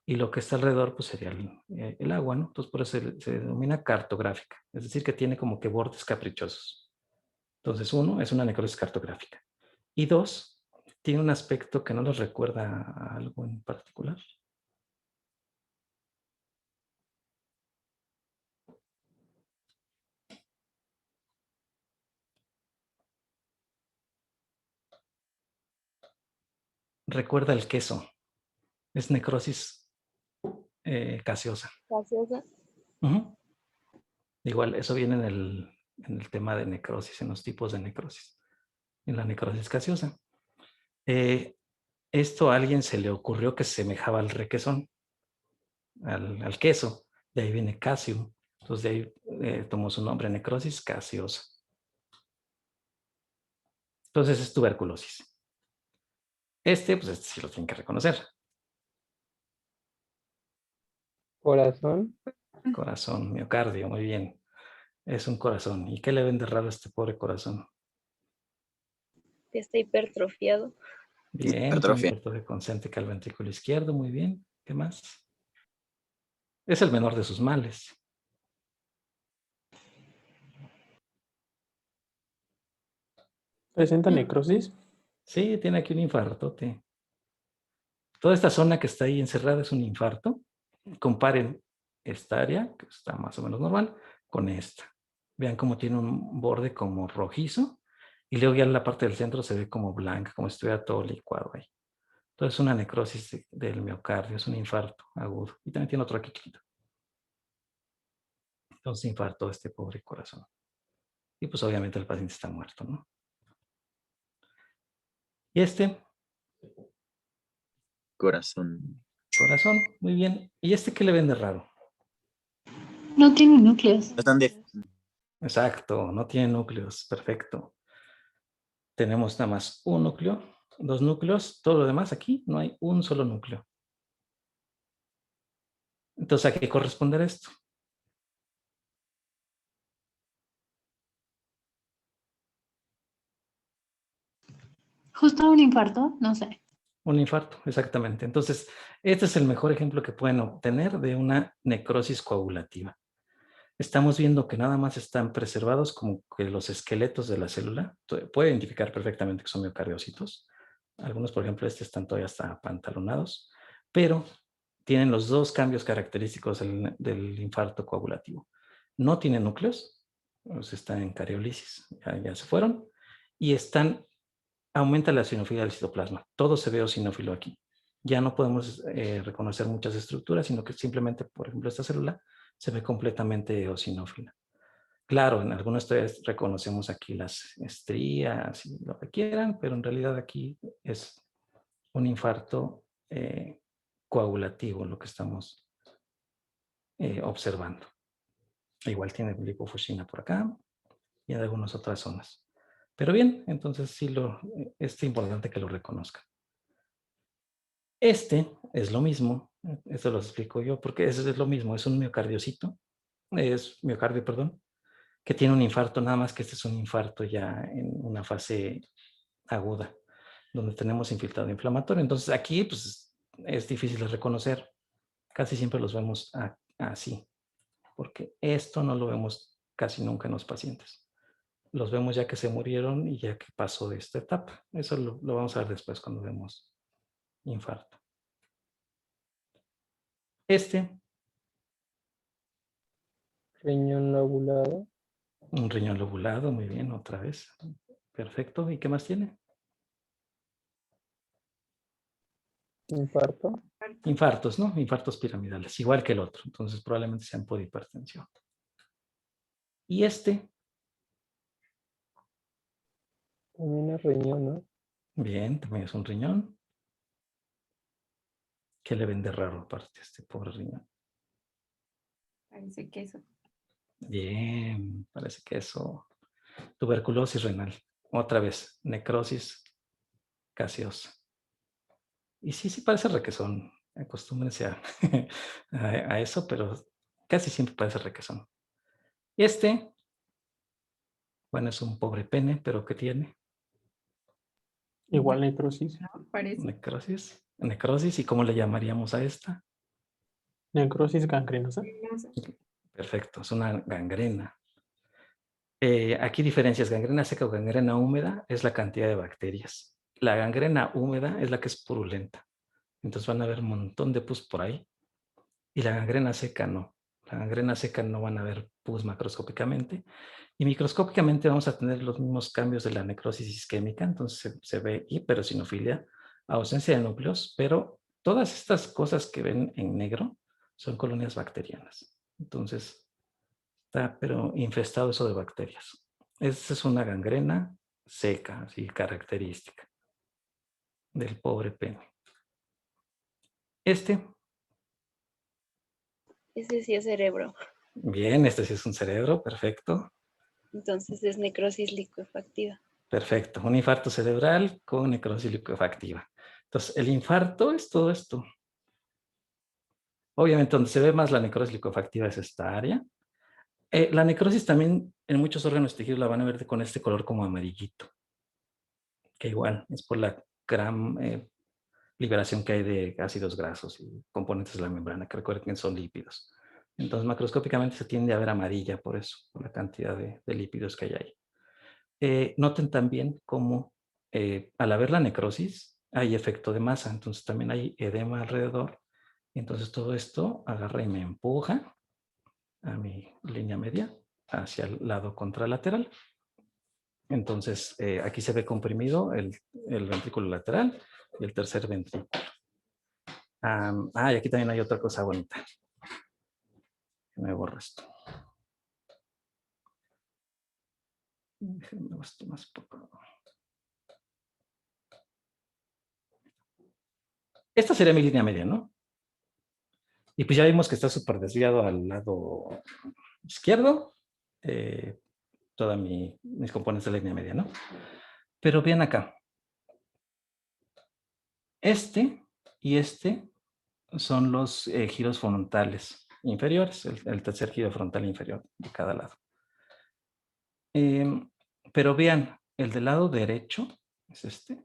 Y lo que está alrededor pues sería el agua, ¿no? Entonces por eso se denomina cartográfica, es decir, que tiene como que bordes caprichosos. Entonces, 1, es una necrosis cartográfica. Y 2, tiene un aspecto que no nos recuerda a algo en particular. Recuerda el queso. Es necrosis gaseosa. Gaseosa. Igual, eso viene en el tema de necrosis, en los tipos de necrosis. En la necrosis gaseosa. Esto a alguien se le ocurrió que se semejaba al requesón, al queso. De ahí viene casium. Entonces de ahí tomó su nombre, necrosis gaseosa. Entonces es tuberculosis. Pues este sí lo tienen que reconocer. Corazón. Corazón, miocardio, muy bien. Es un corazón. ¿Y qué le ven de raro a este pobre corazón? Que está hipertrofiado. Bien, tiene Hipertrofia. hipertrofia concéntrica al ventrículo izquierdo, muy bien. ¿Qué más? Es el menor de sus males. ¿Presenta necrosis? Sí, tiene aquí un infartote. Toda esta zona que está ahí encerrada es un infarto. Comparen esta área, que está más o menos normal, con esta. Vean cómo tiene un borde como rojizo y luego ya en la parte del centro se ve como blanca, como si estuviera todo licuado ahí. Entonces es una necrosis del miocardio, es un infarto agudo. Y también tiene otro aquí chiquito. Entonces infartó este pobre corazón. Y pues obviamente el paciente está muerto, ¿no? Y Corazón. corazón, muy bien. ¿Y qué le ven de raro? No tiene núcleos. Están de... Exacto, no tiene núcleos, perfecto. Tenemos nada más un núcleo, 2 núcleos, todo lo demás aquí no hay un solo núcleo. Entonces, ¿a qué corresponde esto? Justo un infarto, no sé. Un infarto, exactamente. Entonces, este es el mejor ejemplo que pueden obtener de una necrosis coagulativa. Estamos viendo que nada más están preservados como que los esqueletos de la célula. Puede identificar perfectamente que son miocardiocitos. Algunos, por ejemplo, están todavía hasta pantalonados, pero tienen los 2 cambios característicos del infarto coagulativo. No tienen núcleos, pues están en cariolisis, ya se fueron, y aumenta la eosinofilia del citoplasma. Todo se ve eosinófilo aquí. Ya no podemos reconocer muchas estructuras, sino que simplemente, por ejemplo, esta célula se ve completamente eosinófila. Claro, en algunas todavía reconocemos aquí las estrías y lo que quieran, pero en realidad aquí es un infarto coagulativo lo que estamos observando. Igual tiene lipofuscina por acá y en algunas otras zonas. Pero bien, entonces sí es importante que lo reconozcan. Es lo mismo, esto lo explico yo, porque eso es lo mismo, es un miocardio, perdón, que tiene un infarto, nada más que este es un infarto ya en una fase aguda, donde tenemos infiltrado inflamatorio. Entonces aquí pues, es difícil de reconocer, casi siempre los vemos así, porque esto no lo vemos casi nunca en los pacientes. Los vemos ya que se murieron y ya que pasó de esta etapa. Eso lo vamos a ver después cuando vemos infarto. Riñón lobulado. Un riñón lobulado, muy bien, otra vez. Perfecto. ¿Y qué más tiene? Infarto. Infartos, ¿no? Infartos piramidales, igual que el otro. Entonces probablemente sean por hipertensión. Y este, También es riñón, ¿no? bien, también es un riñón. ¿Qué le ven de raro aparte a este pobre riñón? Parece queso. Bien, parece que eso. Tuberculosis renal. Otra vez, necrosis gaseosa. Y sí parece requesón. Acostúmbrense a eso, pero casi siempre parece requesón. Este, bueno, es un pobre pene, pero ¿qué tiene? Igual necrosis. ¿No? Parece. Necrosis. Necrosis, ¿y cómo le llamaríamos a esta? Necrosis gangrenosa. Perfecto, es una gangrena. Aquí diferencias, gangrena seca o gangrena húmeda es la cantidad de bacterias. La gangrena húmeda es la que es purulenta. Entonces van a haber un montón de pus por ahí. Y la gangrena seca no. La gangrena seca no van a ver pus macroscópicamente. Y microscópicamente vamos a tener los mismos cambios de la necrosis isquémica. Entonces se ve hiperosinofilia, ausencia de núcleos, pero todas estas cosas que ven en negro son colonias bacterianas. Entonces está pero infestado eso de bacterias. Esta es una gangrena seca, así característica del pobre pene. Ese sí es cerebro. Bien, este sí es un cerebro, perfecto. Entonces es necrosis licuefactiva. Perfecto, un infarto cerebral con necrosis licuefactiva. Entonces, el infarto es todo esto. Obviamente, donde se ve más la necrosis licuefactiva es esta área. La necrosis también en muchos órganos tejidos la van a ver con este color como amarillito, que igual es por la gran liberación que hay de ácidos grasos y componentes de la membrana, que recuerden que son lípidos. Entonces, macroscópicamente se tiende a ver amarilla por eso, por la cantidad de lípidos que hay ahí. Noten también cómo al haber la necrosis hay efecto de masa, entonces también hay edema alrededor. Entonces todo esto agarra y me empuja a mi línea media hacia el lado contralateral. Entonces aquí se ve comprimido el ventrículo lateral y el tercer ventrículo. Y aquí también hay otra cosa bonita. Me borro esto. Déjenme esto más poco. Esta sería mi línea media, ¿no? Y pues ya vimos que está súper desviado al lado izquierdo. Todas mis componentes de la línea media, ¿no? Pero vean acá. Este y este son los giros frontales inferiores, el tercer giro frontal inferior de cada lado. Pero vean, el del lado derecho es este.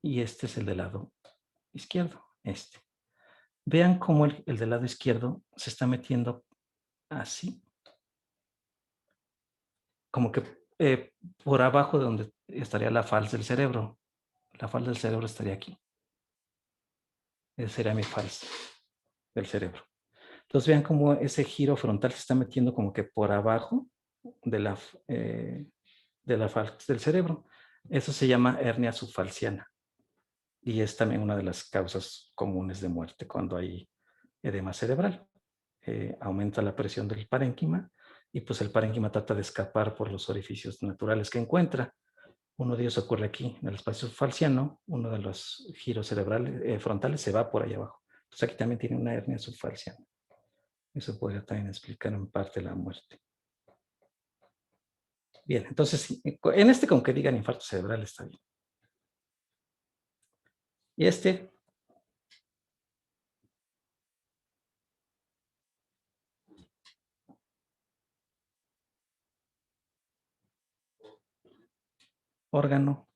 Y este es el del lado izquierdo, este. Vean cómo el del lado izquierdo se está metiendo así. Como que por abajo de donde estaría la falz del cerebro. La falz del cerebro estaría aquí. Ese sería mi falz del cerebro. Entonces vean cómo ese giro frontal se está metiendo como que por abajo de la falz del cerebro. Eso se llama hernia subfalciana. Y es también una de las causas comunes de muerte cuando hay edema cerebral. Aumenta la presión del parénquima y pues el parénquima trata de escapar por los orificios naturales que encuentra. Uno de ellos ocurre aquí, en el espacio subfalciano. Uno de los giros cerebrales frontales se va por ahí abajo. Entonces aquí también tiene una hernia subfalciana. Eso podría también explicar en parte la muerte. Bien, entonces en este con que digan infarto cerebral está bien. Y este órgano,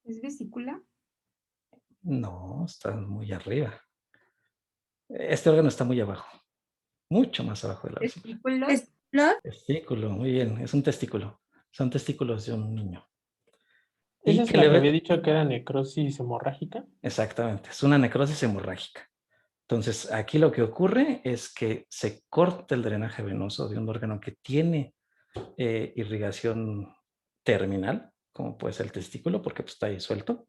¿Es vesícula? no, está muy arriba. Este órgano está muy abajo, mucho más abajo de la vesícula. ¿Testículos? Testículo, muy bien, es un testículo. Son testículos de un niño. ¿Esa es la que había dicho que era necrosis hemorrágica? Exactamente, es una necrosis hemorrágica. Entonces, aquí lo que ocurre es que se corta el drenaje venoso de un órgano que tiene irrigación terminal, como puede ser el testículo, porque pues, está ahí suelto.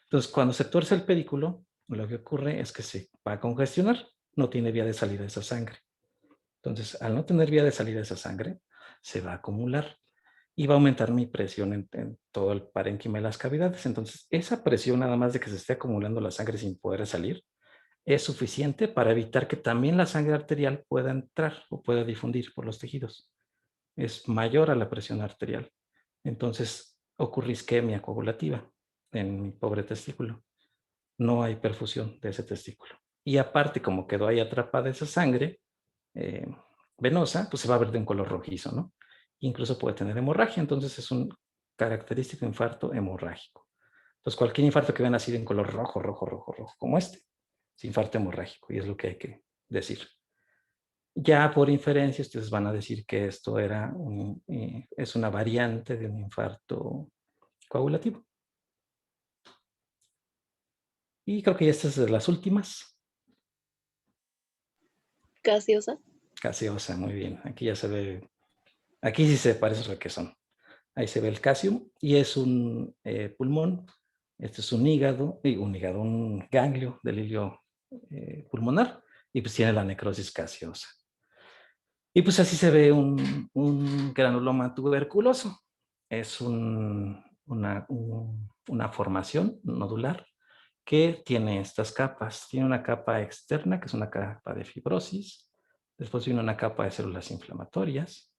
Entonces, cuando se tuerce el pedículo, lo que ocurre es que se va a congestionar, no tiene vía de salida esa sangre. Entonces, al no tener vía de salida esa sangre, se va a acumular y va a aumentar mi presión en todo el parénquima de las cavidades. Entonces, esa presión nada más de que se esté acumulando la sangre sin poder salir, es suficiente para evitar que también la sangre arterial pueda entrar o pueda difundir por los tejidos. Es mayor a la presión arterial. Entonces, ocurre isquemia coagulativa en mi pobre testículo. No hay perfusión de ese testículo. Y aparte, como quedó ahí atrapada esa sangre venosa, pues se va a ver de un color rojizo, ¿no? Incluso puede tener hemorragia, entonces es un característico infarto hemorrágico. Entonces, cualquier infarto que vean así de en color rojo, rojo, rojo, rojo, como este, es infarto hemorrágico y es lo que hay que decir. Ya por inferencia, ustedes van a decir que esto era es una variante de un infarto coagulativo. Y creo que ya estas es de las últimas. Gaseosa. Gaseosa, muy bien. Aquí ya se ve, aquí sí se parece a requesón. Ahí se ve el calcio y es un pulmón. Este es un hígado, un ganglio del hilio pulmonar y pues tiene la necrosis gaseosa. Y pues así se ve un granuloma tuberculoso. Es una formación nodular que tiene estas capas. Tiene una capa externa, que es una capa de fibrosis. Después viene una capa de células inflamatorias.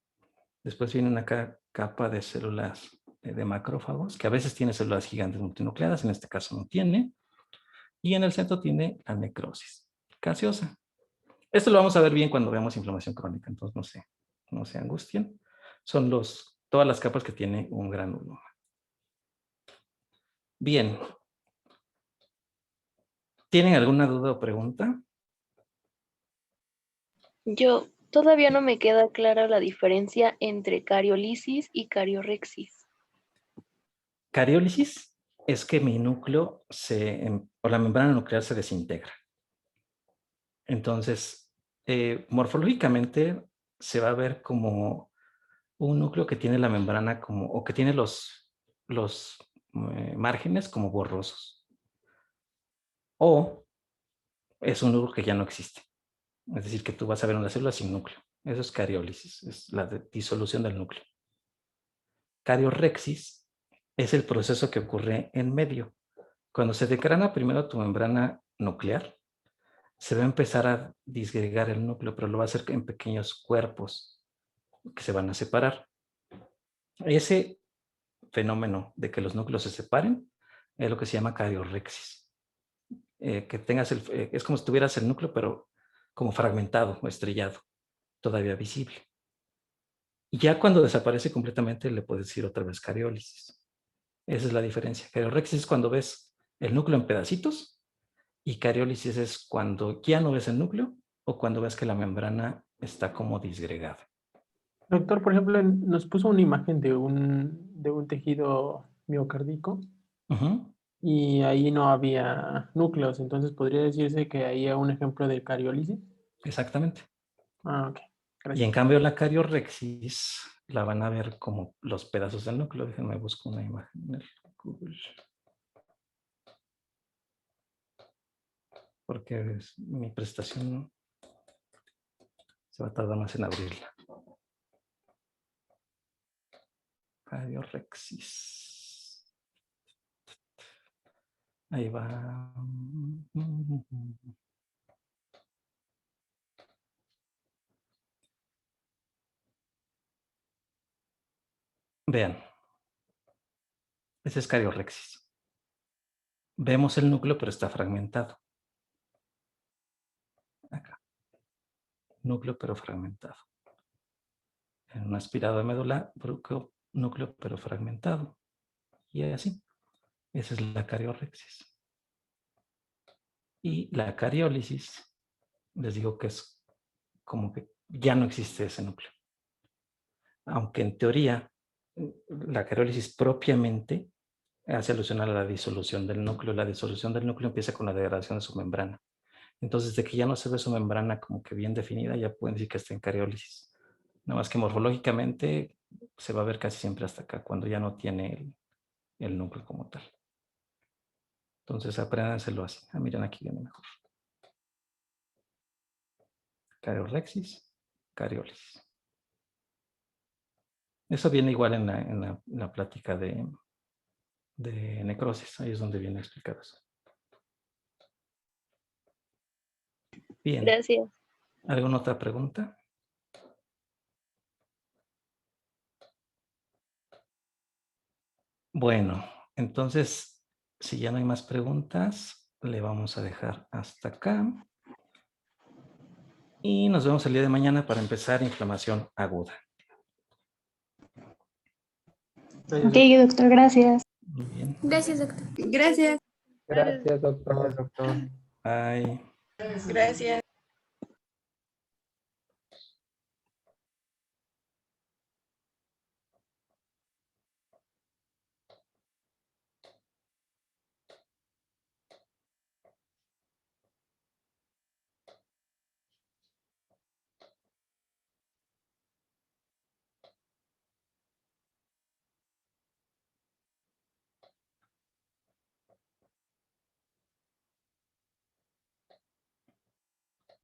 Después viene una capa de células de macrófagos, que a veces tiene células gigantes multinucleadas, en este caso no tiene. Y en el centro tiene la necrosis gaseosa. Esto lo vamos a ver bien cuando veamos inflamación crónica, entonces no se angustien. Son todas las capas que tiene un granuloma. Bien. ¿Tienen alguna duda o pregunta? Yo todavía no me queda clara la diferencia entre cariolisis y cariorexis. Cariólisis es que mi núcleo o la membrana nuclear se desintegra. Entonces, morfológicamente se va a ver como un núcleo que tiene la membrana o que tiene los márgenes como borrosos. O es un núcleo que ya no existe. Es decir, que tú vas a ver una célula sin núcleo. Eso es cariólisis, es la disolución del núcleo. Cariorexis es el proceso que ocurre en medio. Cuando se degrana primero tu membrana nuclear, se va a empezar a disgregar el núcleo, pero lo va a hacer en pequeños cuerpos que se van a separar. Ese fenómeno de que los núcleos se separen es lo que se llama cariorexis. Que tengas es como si tuvieras el núcleo, pero como fragmentado o estrellado, todavía visible. Y ya cuando desaparece completamente le puedes decir otra vez cariólisis. Esa es la diferencia. Cariorexis es cuando ves el núcleo en pedacitos y cariólisis es cuando ya no ves el núcleo o cuando ves que la membrana está como disgregada. Doctor, por ejemplo, nos puso una imagen de un tejido miocárdico y ahí no había núcleos, entonces podría decirse que ahí hay un ejemplo de cariólisis. Exactamente. Ah, ok. Y en cambio la cariorexis la van a ver como los pedazos del núcleo. Déjenme buscar una imagen en el Google. Porque mi presentación se va a tardar más en abrirla. Cariorexis. Ahí va. Vean. Ese es cariorexis. Vemos el núcleo, pero está fragmentado. Acá. Núcleo, pero fragmentado. En un aspirado de médula, núcleo, pero fragmentado. Y así. Esa es la cariorexis. Y la cariólisis, les digo que es como que ya no existe ese núcleo. Aunque en teoría, la cariólisis propiamente hace alusión a la disolución del núcleo. La disolución del núcleo empieza con la degradación de su membrana. Entonces, de que ya no se ve su membrana como que bien definida, ya pueden decir que está en cariólisis. Nada más que morfológicamente se va a ver casi siempre hasta acá, cuando ya no tiene el núcleo como tal. Entonces, apréndanselo así. Ah, miren, aquí viene mejor. Cariolexis, cariólisis. Eso viene igual en la plática de necrosis. Ahí es donde viene explicado eso. Bien. Gracias. ¿Alguna otra pregunta? Bueno, entonces, si ya no hay más preguntas, le vamos a dejar hasta acá. Y nos vemos el día de mañana para empezar inflamación aguda. Ok, doctor, gracias. Muy bien. Gracias, doctor. Gracias. Gracias, doctor. Gracias, doctor. Bye. Gracias.